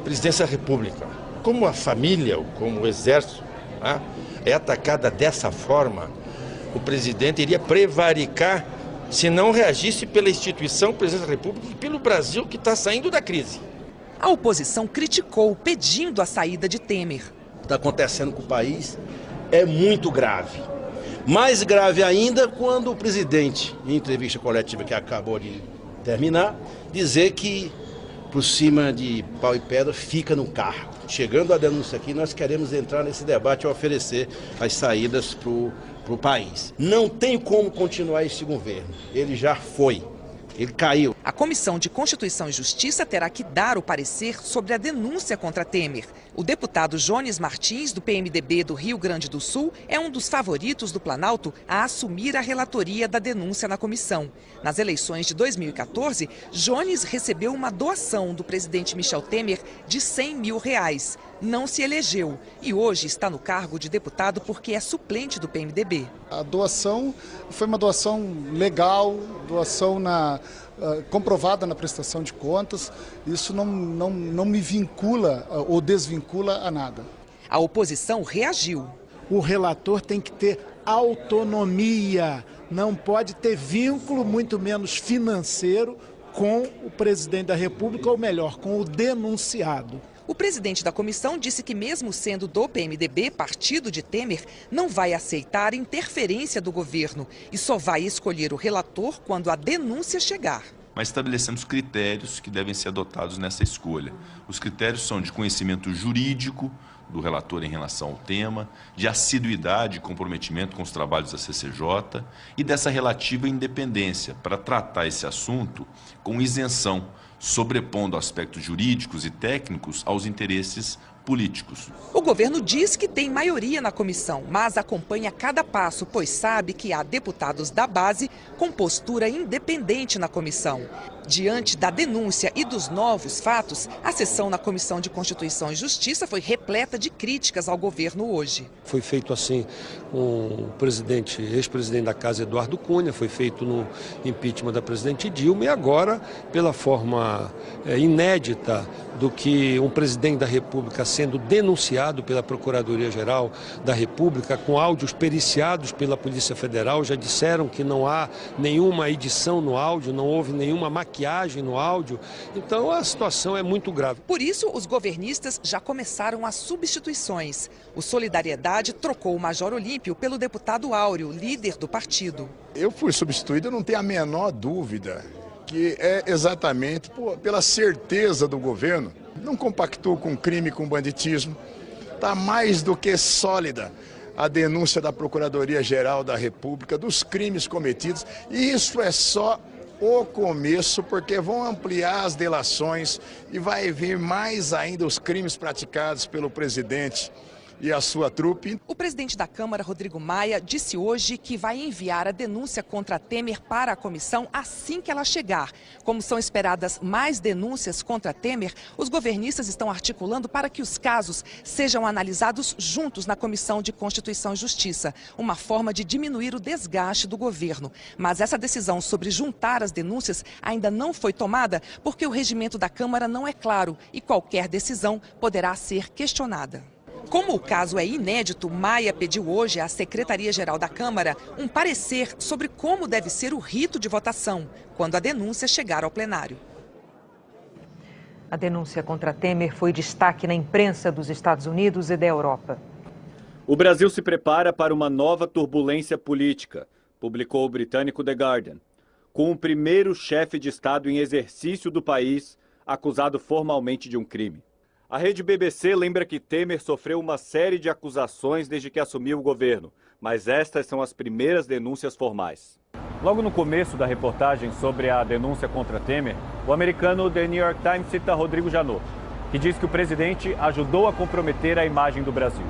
Presidência da República, como a família, ou como o Exército, é atacada dessa forma, o presidente iria prevaricar se não reagisse pela instituição Presidência da República e pelo Brasil que está saindo da crise. A oposição criticou, pedindo a saída de Temer. O que está acontecendo com o país é muito grave. Mais grave ainda quando o presidente, em entrevista coletiva que acabou de terminar, dizer que por cima de pau e pedra fica no carro. Chegando a denúncia aqui, nós queremos entrar nesse debate e oferecer as saídas para o país. Não tem como continuar esse governo. Ele já foi. Ele caiu. A Comissão de Constituição e Justiça terá que dar o parecer sobre a denúncia contra Temer. O deputado Jones Martins, do PMDB do Rio Grande do Sul, é um dos favoritos do Planalto a assumir a relatoria da denúncia na comissão. Nas eleições de 2014, Jones recebeu uma doação do presidente Michel Temer de R$100 mil. Não se elegeu e hoje está no cargo de deputado porque é suplente do PMDB. A doação foi uma doação legal, doação comprovada na prestação de contas. Isso não me vincula ou desvincula a nada. A oposição reagiu. O relator tem que ter autonomia, não pode ter vínculo, muito menos financeiro, com o presidente da República, ou melhor, com o denunciado. O presidente da comissão disse que, mesmo sendo do PMDB, partido de Temer, não vai aceitar interferência do governo e só vai escolher o relator quando a denúncia chegar. Mas estabelecemos critérios que devem ser adotados nessa escolha. Os critérios são de conhecimento jurídico do relator em relação ao tema, de assiduidade e comprometimento com os trabalhos da CCJ e dessa relativa independência para tratar esse assunto com isenção, sobrepondo aspectos jurídicos e técnicos aos interesses políticos. O governo diz que tem maioria na comissão, mas acompanha cada passo, pois sabe que há deputados da base com postura independente na comissão. Diante da denúncia e dos novos fatos, a sessão na Comissão de Constituição e Justiça foi repleta de críticas ao governo hoje. Foi feito assim com o ex-presidente da Casa, Eduardo Cunha, foi feito no impeachment da presidente Dilma e agora, pela forma inédita do que um presidente da República sendo denunciado pela Procuradoria-Geral da República, com áudios periciados pela Polícia Federal, já disseram que não há nenhuma edição no áudio, não houve nenhuma maquiagem no áudio, então a situação é muito grave. Por isso, os governistas já começaram as substituições. O Solidariedade trocou o Major Olímpio pelo deputado Áureo, líder do partido. Eu fui substituído, eu não tenho a menor dúvida que é exatamente pela certeza do governo. Não compactou com crime, com banditismo. Está mais do que sólida a denúncia da Procuradoria-Geral da República dos crimes cometidos. E isso é só o começo, porque vão ampliar as delações e vai vir mais ainda os crimes praticados pelo presidente e a sua trupe. O presidente da Câmara, Rodrigo Maia, disse hoje que vai enviar a denúncia contra Temer para a comissão assim que ela chegar. Como são esperadas mais denúncias contra Temer, os governistas estão articulando para que os casos sejam analisados juntos na Comissão de Constituição e Justiça, uma forma de diminuir o desgaste do governo. Mas essa decisão sobre juntar as denúncias ainda não foi tomada porque o regimento da Câmara não é claro e qualquer decisão poderá ser questionada. Como o caso é inédito, Maia pediu hoje à Secretaria-Geral da Câmara um parecer sobre como deve ser o rito de votação, quando a denúncia chegar ao plenário. A denúncia contra Temer foi destaque na imprensa dos Estados Unidos e da Europa. O Brasil se prepara para uma nova turbulência política, publicou o britânico The Guardian, com o primeiro chefe de Estado em exercício do país acusado formalmente de um crime. A rede BBC lembra que Temer sofreu uma série de acusações desde que assumiu o governo, mas estas são as primeiras denúncias formais. Logo no começo da reportagem sobre a denúncia contra Temer, o americano The New York Times cita Rodrigo Janot, que diz que o presidente ajudou a comprometer a imagem do Brasil.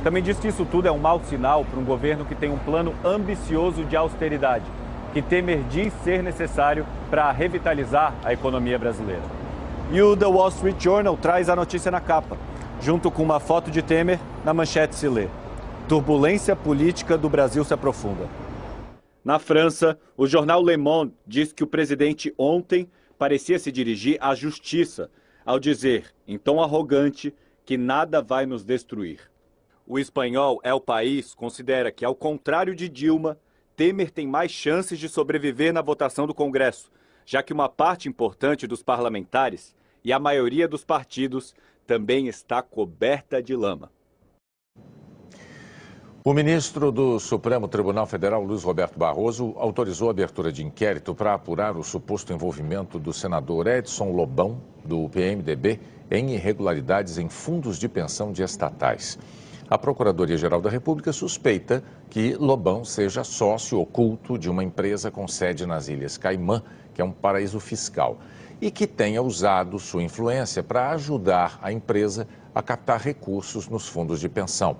Também diz que isso tudo é um mau sinal para um governo que tem um plano ambicioso de austeridade, que Temer diz ser necessário para revitalizar a economia brasileira. E o The Wall Street Journal traz a notícia na capa, junto com uma foto de Temer, na manchete se lê: turbulência política do Brasil se aprofunda. Na França, o jornal Le Monde diz que o presidente ontem parecia se dirigir à justiça, ao dizer, em tom arrogante, que nada vai nos destruir. O espanhol El País considera que, ao contrário de Dilma, Temer tem mais chances de sobreviver na votação do Congresso, já que uma parte importante dos parlamentares e a maioria dos partidos também está coberta de lama. O ministro do Supremo Tribunal Federal, Luiz Roberto Barroso, autorizou a abertura de inquérito para apurar o suposto envolvimento do senador Edson Lobão, do PMDB, em irregularidades em fundos de pensão de estatais. A Procuradoria-Geral da República suspeita que Lobão seja sócio oculto de uma empresa com sede nas Ilhas Caimã, que é um paraíso fiscal, e que tenha usado sua influência para ajudar a empresa a captar recursos nos fundos de pensão.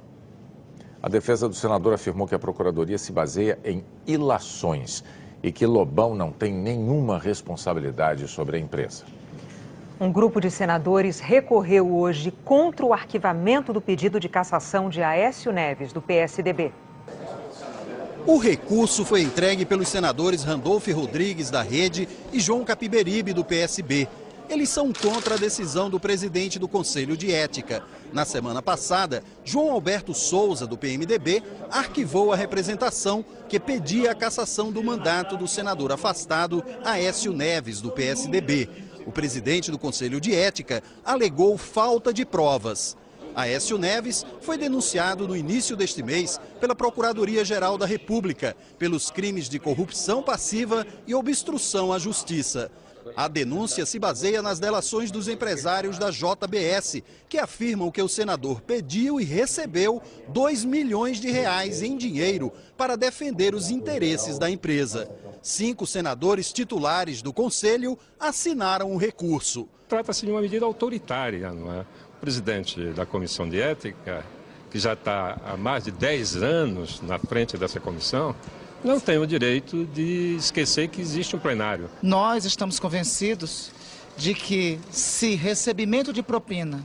A defesa do senador afirmou que a Procuradoria se baseia em ilações e que Lobão não tem nenhuma responsabilidade sobre a empresa. Um grupo de senadores recorreu hoje contra o arquivamento do pedido de cassação de Aécio Neves, do PSDB. O recurso foi entregue pelos senadores Randolfo Rodrigues, da Rede, e João Capiberibe, do PSB. Eles são contra a decisão do presidente do Conselho de Ética. Na semana passada, João Alberto Souza, do PMDB, arquivou a representação que pedia a cassação do mandato do senador afastado Aécio Neves, do PSDB. O presidente do Conselho de Ética alegou falta de provas. Aécio Neves foi denunciado no início deste mês pela Procuradoria-Geral da República pelos crimes de corrupção passiva e obstrução à justiça. A denúncia se baseia nas delações dos empresários da JBS, que afirmam que o senador pediu e recebeu R$2 milhões em dinheiro para defender os interesses da empresa. 5 senadores titulares do Conselho assinaram o recurso. Trata-se de uma medida autoritária, não é? O presidente da Comissão de Ética, que já está há mais de 10 anos na frente dessa comissão, não tem o direito de esquecer que existe um plenário. Nós estamos convencidos de que, se recebimento de propina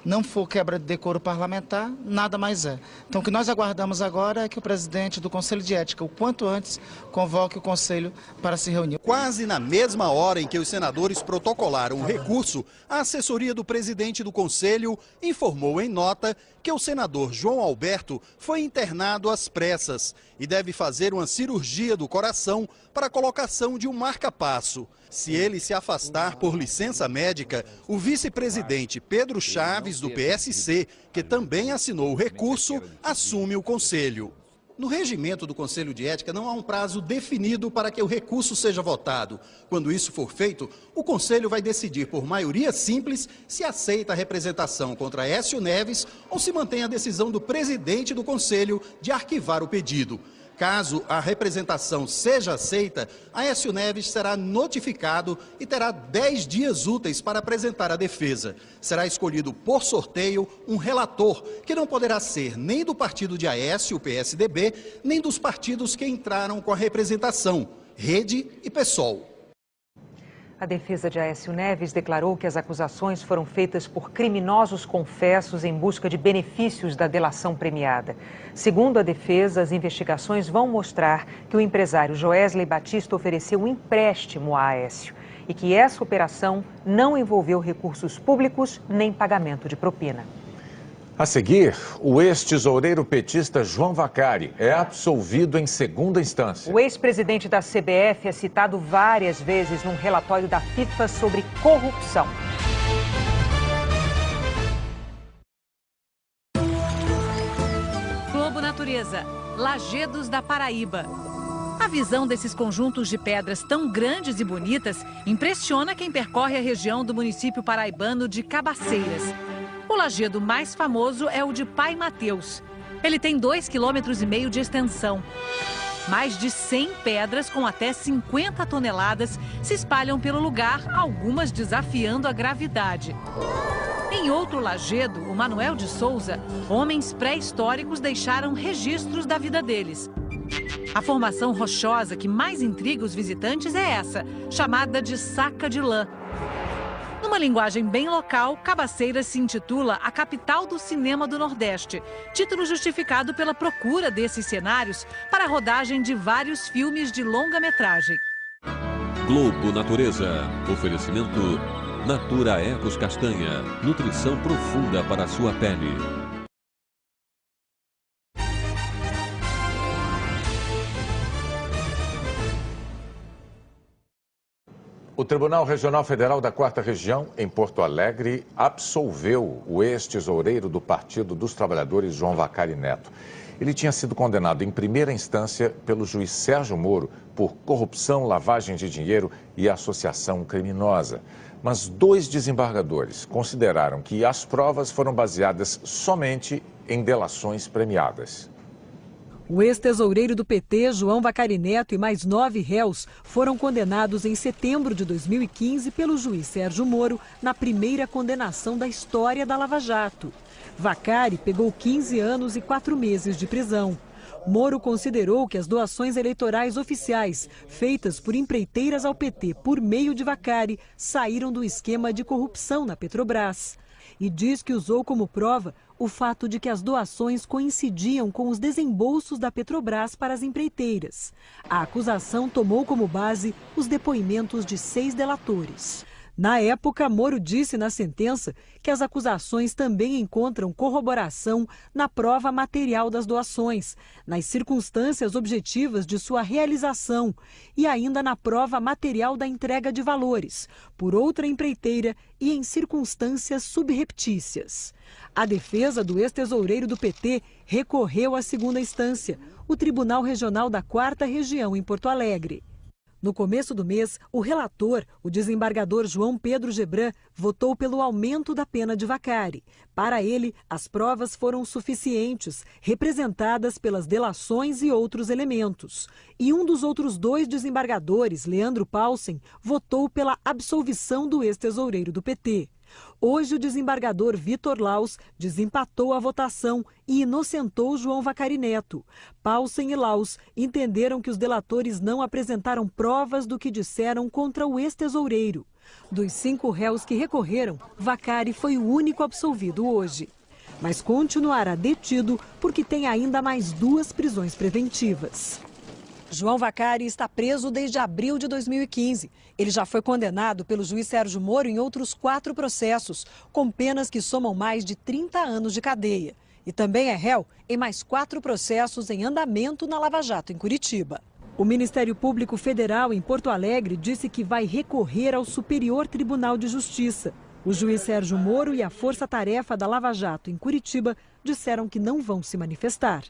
não for quebra de decoro parlamentar, nada mais é. Então, o que nós aguardamos agora é que o presidente do Conselho de Ética, o quanto antes, convoque o Conselho para se reunir. Quase na mesma hora em que os senadores protocolaram o recurso, a assessoria do presidente do Conselho informou em nota que o senador João Alberto foi internado às pressas e deve fazer uma cirurgia do coração para a colocação de um marca-passo. Se ele se afastar por licença médica, o vice-presidente Pedro Chaves, do PSC, que também assinou o recurso, assume o Conselho. No regimento do Conselho de Ética não há um prazo definido para que o recurso seja votado. Quando isso for feito, o Conselho vai decidir por maioria simples se aceita a representação contra Aécio Neves ou se mantém a decisão do presidente do Conselho de arquivar o pedido. Caso a representação seja aceita, Aécio Neves será notificado e terá 10 dias úteis para apresentar a defesa. Será escolhido por sorteio um relator, que não poderá ser nem do partido de Aécio, o PSDB, nem dos partidos que entraram com a representação, Rede e PSOL. A defesa de Aécio Neves declarou que as acusações foram feitas por criminosos confessos em busca de benefícios da delação premiada. Segundo a defesa, as investigações vão mostrar que o empresário Joesley Batista ofereceu um empréstimo a Aécio e que essa operação não envolveu recursos públicos nem pagamento de propina. A seguir, o ex-tesoureiro petista João Vacari é absolvido em segunda instância. O ex-presidente da CBF é citado várias vezes num relatório da FIFA sobre corrupção. Globo Natureza, Lajedos da Paraíba. A visão desses conjuntos de pedras tão grandes e bonitas impressiona quem percorre a região do município paraibano de Cabaceiras. O lajedo mais famoso é o de Pai Mateus. Ele tem 2,5 km de extensão. Mais de 100 pedras com até 50 toneladas se espalham pelo lugar, algumas desafiando a gravidade. Em outro lajedo, o Manuel de Souza, homens pré-históricos deixaram registros da vida deles. A formação rochosa que mais intriga os visitantes é essa, chamada de Saca de Lã. No Numa linguagem bem local, Cabaceiras se intitula a capital do cinema do Nordeste, título justificado pela procura desses cenários para a rodagem de vários filmes de longa-metragem. Globo Natureza. Oferecimento Natura Ecos Castanha. Nutrição profunda para a sua pele. O Tribunal Regional Federal da 4ª Região, em Porto Alegre, absolveu o ex-tesoureiro do Partido dos Trabalhadores, João Vacari Neto. Ele tinha sido condenado em primeira instância pelo juiz Sérgio Moro por corrupção, lavagem de dinheiro e associação criminosa. Mas 2 desembargadores consideraram que as provas foram baseadas somente em delações premiadas. O ex-tesoureiro do PT, João Vacari Neto, e mais 9 réus foram condenados em setembro de 2015 pelo juiz Sérgio Moro na primeira condenação da história da Lava Jato. Vacari pegou 15 anos e 4 meses de prisão. Moro considerou que as doações eleitorais oficiais feitas por empreiteiras ao PT por meio de Vacari saíram do esquema de corrupção na Petrobras. E diz que usou como prova o fato de que as doações coincidiam com os desembolsos da Petrobras para as empreiteiras. A acusação tomou como base os depoimentos de 6 delatores. Na época, Moro disse na sentença que as acusações também encontram corroboração na prova material das doações, nas circunstâncias objetivas de sua realização e ainda na prova material da entrega de valores, por outra empreiteira e em circunstâncias subreptícias. A defesa do ex-tesoureiro do PT recorreu à segunda instância, o Tribunal Regional da 4ª Região, em Porto Alegre. No começo do mês, o relator, o desembargador João Pedro Gebran, votou pelo aumento da pena de Vacari. Para ele, as provas foram suficientes, representadas pelas delações e outros elementos. E um dos outros 2 desembargadores, Leandro Paulsen, votou pela absolvição do ex-tesoureiro do PT. Hoje, o desembargador Vitor Laus desempatou a votação e inocentou João Vacari Neto. Paulsen e Laus entenderam que os delatores não apresentaram provas do que disseram contra o ex-tesoureiro. Dos 5 réus que recorreram, Vacari foi o único absolvido hoje. Mas continuará detido porque tem ainda mais 2 prisões preventivas. João Vacari está preso desde abril de 2015. Ele já foi condenado pelo juiz Sérgio Moro em outros 4 processos, com penas que somam mais de 30 anos de cadeia. E também é réu em mais 4 processos em andamento na Lava Jato, em Curitiba. O Ministério Público Federal, em Porto Alegre, disse que vai recorrer ao Superior Tribunal de Justiça. O juiz Sérgio Moro e a Força-Tarefa da Lava Jato, em Curitiba, disseram que não vão se manifestar.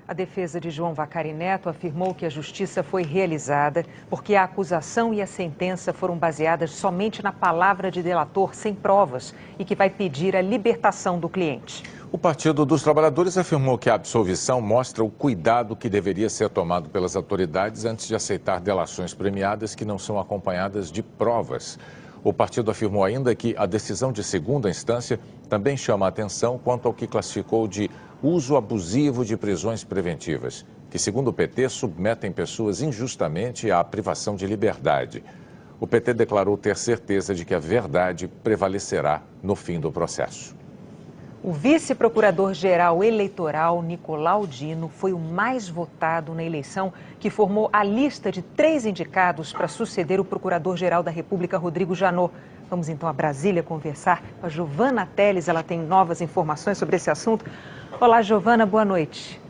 A defesa de João Vacari Neto afirmou que a justiça foi realizada porque a acusação e a sentença foram baseadas somente na palavra de delator, sem provas, e que vai pedir a libertação do cliente. O Partido dos Trabalhadores afirmou que a absolvição mostra o cuidado que deveria ser tomado pelas autoridades antes de aceitar delações premiadas que não são acompanhadas de provas. O partido afirmou ainda que a decisão de segunda instância também chama a atenção quanto ao que classificou de uso abusivo de prisões preventivas, que, segundo o PT, submetem pessoas injustamente à privação de liberdade. O PT declarou ter certeza de que a verdade prevalecerá no fim do processo. O vice-procurador-geral eleitoral, Nicolau Dino, foi o mais votado na eleição que formou a lista de 3 indicados para suceder o procurador-geral da República, Rodrigo Janot. Vamos então a Brasília conversar com a Giovana Teles, ela tem novas informações sobre esse assunto. Olá, Giovana, boa noite.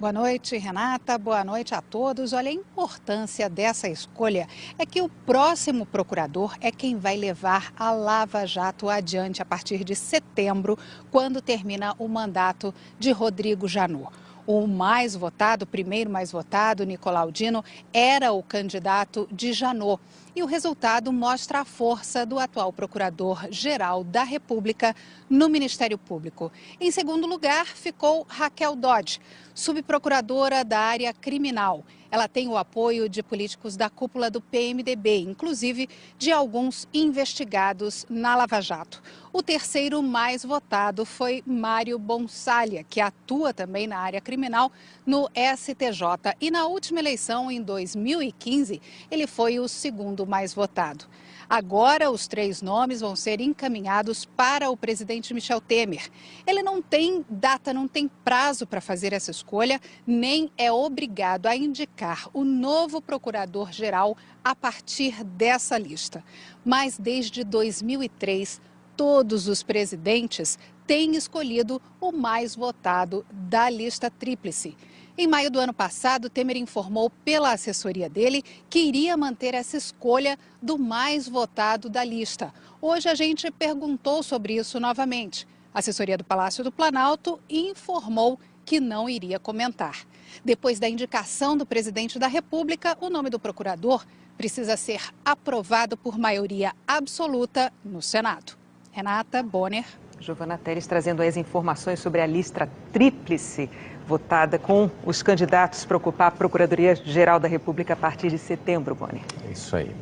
Boa noite, Renata. Boa noite a todos. Olha, a importância dessa escolha é que o próximo procurador é quem vai levar a Lava Jato adiante a partir de setembro, quando termina o mandato de Rodrigo Janot. O mais votado, o primeiro mais votado, Nicolau Dino, era o candidato de Janot. E o resultado mostra a força do atual procurador-geral da República no Ministério Público. Em segundo lugar, ficou Raquel Dodge, subprocuradora da área criminal. Ela tem o apoio de políticos da cúpula do PMDB, inclusive de alguns investigados na Lava Jato. O terceiro mais votado foi Mário Bonsalha, que atua também na área criminal no STJ. E na última eleição, em 2015, ele foi o segundo mais votado. Agora, os 3 nomes vão ser encaminhados para o presidente Michel Temer. Ele não tem data, não tem prazo para fazer essa escolha, nem é obrigado a indicar o novo procurador-geral a partir dessa lista. Mas desde 2003, todos os presidentes têm escolhido o mais votado da lista tríplice. Em maio do ano passado, Temer informou pela assessoria dele que iria manter essa escolha do mais votado da lista. Hoje a gente perguntou sobre isso novamente. A assessoria do Palácio do Planalto informou que não iria comentar. Depois da indicação do presidente da República, o nome do procurador precisa ser aprovado por maioria absoluta no Senado. Renata, Bonner. Giovana Teres trazendo as informações sobre a lista tríplice votada com os candidatos para ocupar a Procuradoria-Geral da República a partir de setembro, Bonner. É isso aí.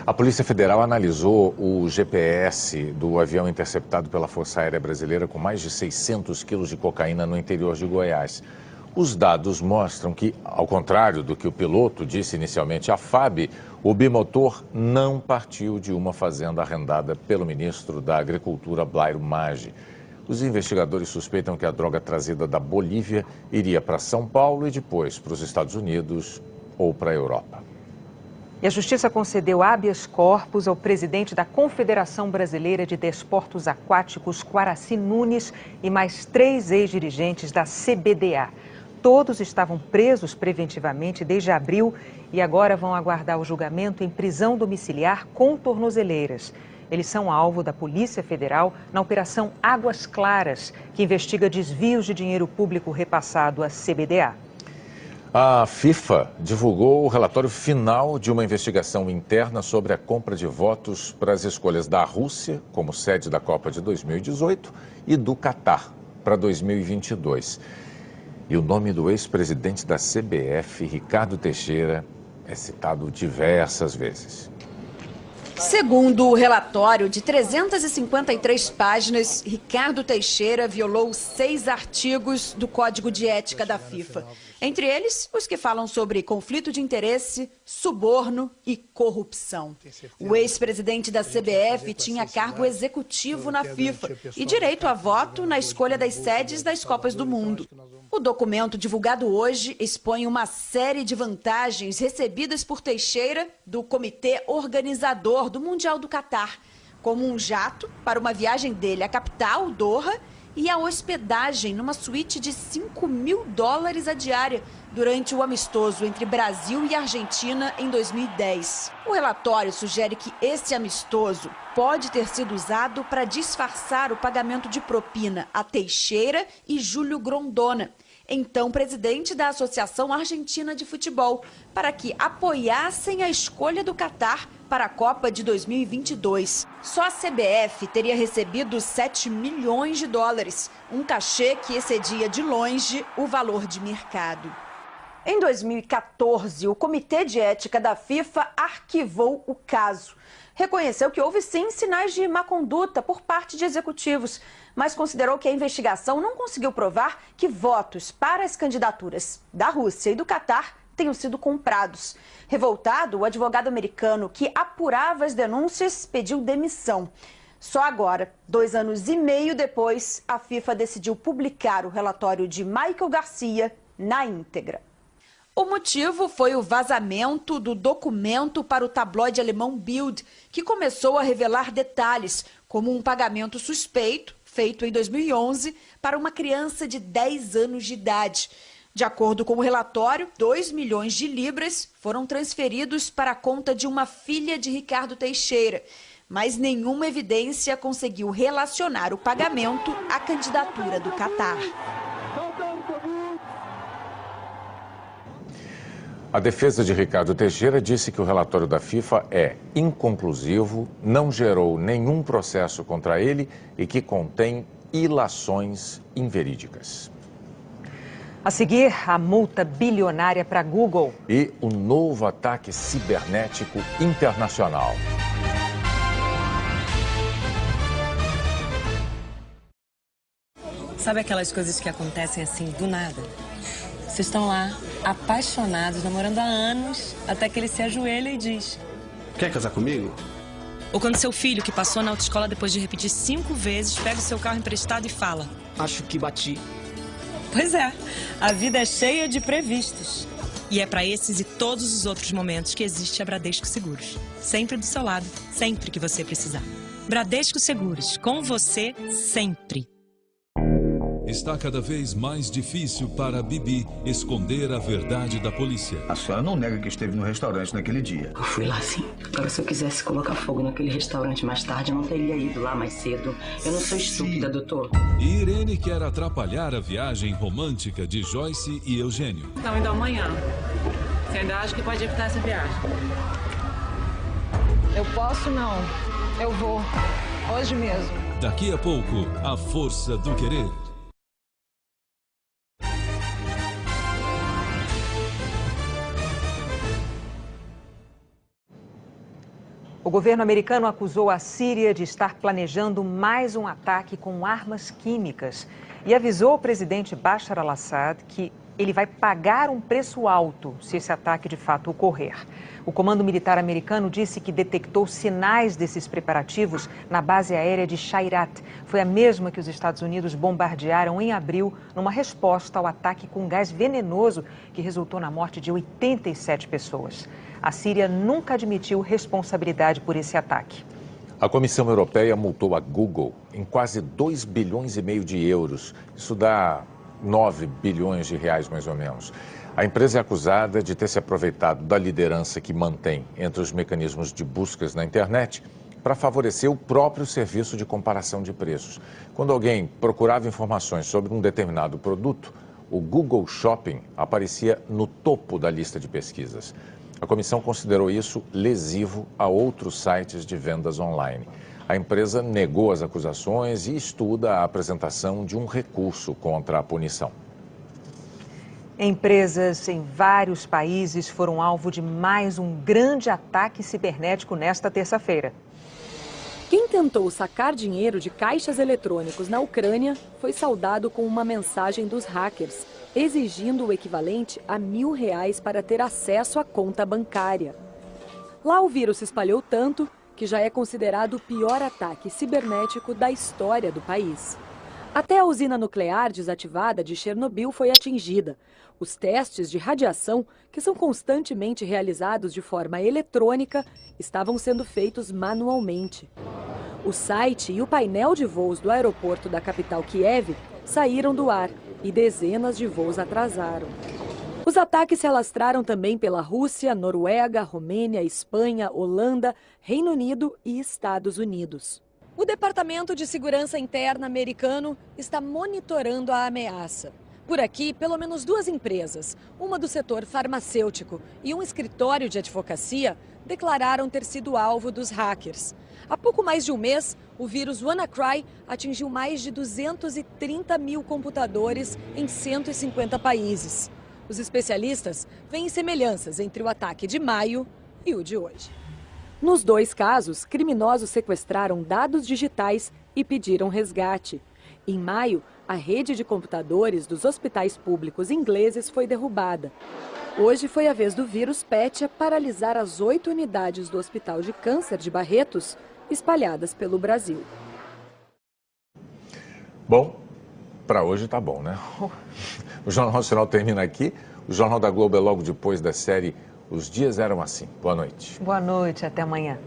A Polícia Federal analisou o GPS do avião interceptado pela Força Aérea Brasileira com mais de 600 quilos de cocaína no interior de Goiás. Os dados mostram que, ao contrário do que o piloto disse inicialmente à FAB, o bimotor não partiu de uma fazenda arrendada pelo ministro da Agricultura, Blairo Maggi. Os investigadores suspeitam que a droga trazida da Bolívia iria para São Paulo e depois para os Estados Unidos ou para a Europa. E a Justiça concedeu habeas corpus ao presidente da Confederação Brasileira de Desportos Aquáticos, Quaraci Nunes, e mais 3 ex-dirigentes da CBDA. Todos estavam presos preventivamente desde abril e agora vão aguardar o julgamento em prisão domiciliar com tornozeleiras. Eles são alvo da Polícia Federal na Operação Águas Claras, que investiga desvios de dinheiro público repassado à CBDA. A FIFA divulgou o relatório final de uma investigação interna sobre a compra de votos para as escolhas da Rússia como sede da Copa de 2018 e do Catar para 2022. E o nome do ex-presidente da CBF, Ricardo Teixeira, é citado diversas vezes. Segundo o relatório de 353 páginas, Ricardo Teixeira violou 6 artigos do Código de Ética da FIFA. Entre eles, os que falam sobre conflito de interesse, suborno e corrupção. O ex-presidente da CBF tinha cargo executivo na FIFA e direito a voto na escolha das sedes das Copas do Mundo. O documento divulgado hoje expõe uma série de vantagens recebidas por Teixeira do comitê organizador do Mundial do Catar, como um jato para uma viagem dele à capital, Doha, e a hospedagem numa suíte de $5.000 a diária durante o amistoso entre Brasil e Argentina em 2010. O relatório sugere que esse amistoso pode ter sido usado para disfarçar o pagamento de propina a Teixeira e Júlio Grondona, então presidente da Associação Argentina de Futebol, para que apoiassem a escolha do Catar para a Copa de 2022. Só a CBF teria recebido $7 milhões, um cachê que excedia de longe o valor de mercado. Em 2014, o Comitê de Ética da FIFA arquivou o caso. Reconheceu que houve sim sinais de má conduta por parte de executivos, mas considerou que a investigação não conseguiu provar que votos para as candidaturas da Rússia e do Catar tenham sido comprados. Revoltado, o advogado americano que apurava as denúncias pediu demissão. Só agora, 2 anos e meio depois, a FIFA decidiu publicar o relatório de Michael Garcia na íntegra. O motivo foi o vazamento do documento para o tabloide alemão Bild, que começou a revelar detalhes, como um pagamento suspeito, feito em 2011, para uma criança de 10 anos de idade. De acordo com o relatório, 2 milhões de libras foram transferidos para a conta de uma filha de Ricardo Teixeira, mas nenhuma evidência conseguiu relacionar o pagamento à candidatura do Catar. A defesa de Ricardo Teixeira disse que o relatório da FIFA é inconclusivo, não gerou nenhum processo contra ele e que contém ilações inverídicas. A seguir, a multa bilionária para Google. E o novo ataque cibernético internacional. Sabe aquelas coisas que acontecem assim, do nada? Vocês estão lá, apaixonados, namorando há anos, até que ele se ajoelha e diz: quer casar comigo? Ou quando seu filho, que passou na autoescola depois de repetir 5 vezes, pega o seu carro emprestado e fala: acho que bati. Pois é, a vida é cheia de imprevistos. E é para esses e todos os outros momentos que existe a Bradesco Seguros. Sempre do seu lado, sempre que você precisar. Bradesco Seguros, com você sempre. Está cada vez mais difícil para Bibi esconder a verdade da polícia. A senhora não nega que esteve no restaurante naquele dia. Eu fui lá sim. Agora, se eu quisesse colocar fogo naquele restaurante mais tarde, eu não teria ido lá mais cedo. Eu não sou estúpida, doutor. E Irene quer atrapalhar a viagem romântica de Joyce e Eugênio. Estão indo amanhã. Você ainda acha que pode evitar essa viagem? Eu posso não. Eu vou. Hoje mesmo. Daqui a pouco, a força do querer. O governo americano acusou a Síria de estar planejando mais um ataque com armas químicas e avisou o presidente Bashar al-Assad que ele vai pagar um preço alto se esse ataque de fato ocorrer. O comando militar americano disse que detectou sinais desses preparativos na base aérea de Shayrat. Foi a mesma que os Estados Unidos bombardearam em abril numa resposta ao ataque com gás venenoso que resultou na morte de 87 pessoas. A Síria nunca admitiu responsabilidade por esse ataque. A Comissão Europeia multou a Google em quase 2,5 bilhões de euros. Isso dá 9 bilhões de reais, mais ou menos. A empresa é acusada de ter se aproveitado da liderança que mantém entre os mecanismos de buscas na internet para favorecer o próprio serviço de comparação de preços. Quando alguém procurava informações sobre um determinado produto, o Google Shopping aparecia no topo da lista de pesquisas. A comissão considerou isso lesivo a outros sites de vendas online. A empresa negou as acusações e estuda a apresentação de um recurso contra a punição. Empresas em vários países foram alvo de mais um grande ataque cibernético nesta terça-feira. Quem tentou sacar dinheiro de caixas eletrônicos na Ucrânia foi saudado com uma mensagem dos hackers, exigindo o equivalente a R$1.000 para ter acesso à conta bancária. Lá o vírus se espalhou tanto que já é considerado o pior ataque cibernético da história do país. Até a usina nuclear desativada de Chernobyl foi atingida. Os testes de radiação, que são constantemente realizados de forma eletrônica, estavam sendo feitos manualmente. O site e o painel de voos do aeroporto da capital Kiev saíram do ar e dezenas de voos atrasaram. Os ataques se alastraram também pela Rússia, Noruega, Romênia, Espanha, Holanda, Reino Unido e Estados Unidos. O Departamento de Segurança Interna americano está monitorando a ameaça. Por aqui, pelo menos 2 empresas, uma do setor farmacêutico e um escritório de advocacia, declararam ter sido alvo dos hackers. Há pouco mais de um mês, o vírus WannaCry atingiu mais de 230 mil computadores em 150 países. Os especialistas veem semelhanças entre o ataque de maio e o de hoje. Nos 2 casos, criminosos sequestraram dados digitais e pediram resgate. Em maio, a rede de computadores dos hospitais públicos ingleses foi derrubada. Hoje foi a vez do vírus Petya paralisar as 8 unidades do Hospital de Câncer de Barretos, espalhadas pelo Brasil. Bom, para hoje tá bom, né? O Jornal Nacional termina aqui. O Jornal da Globo é logo depois da série Os Dias Eram Assim. Boa noite. Boa noite, até amanhã.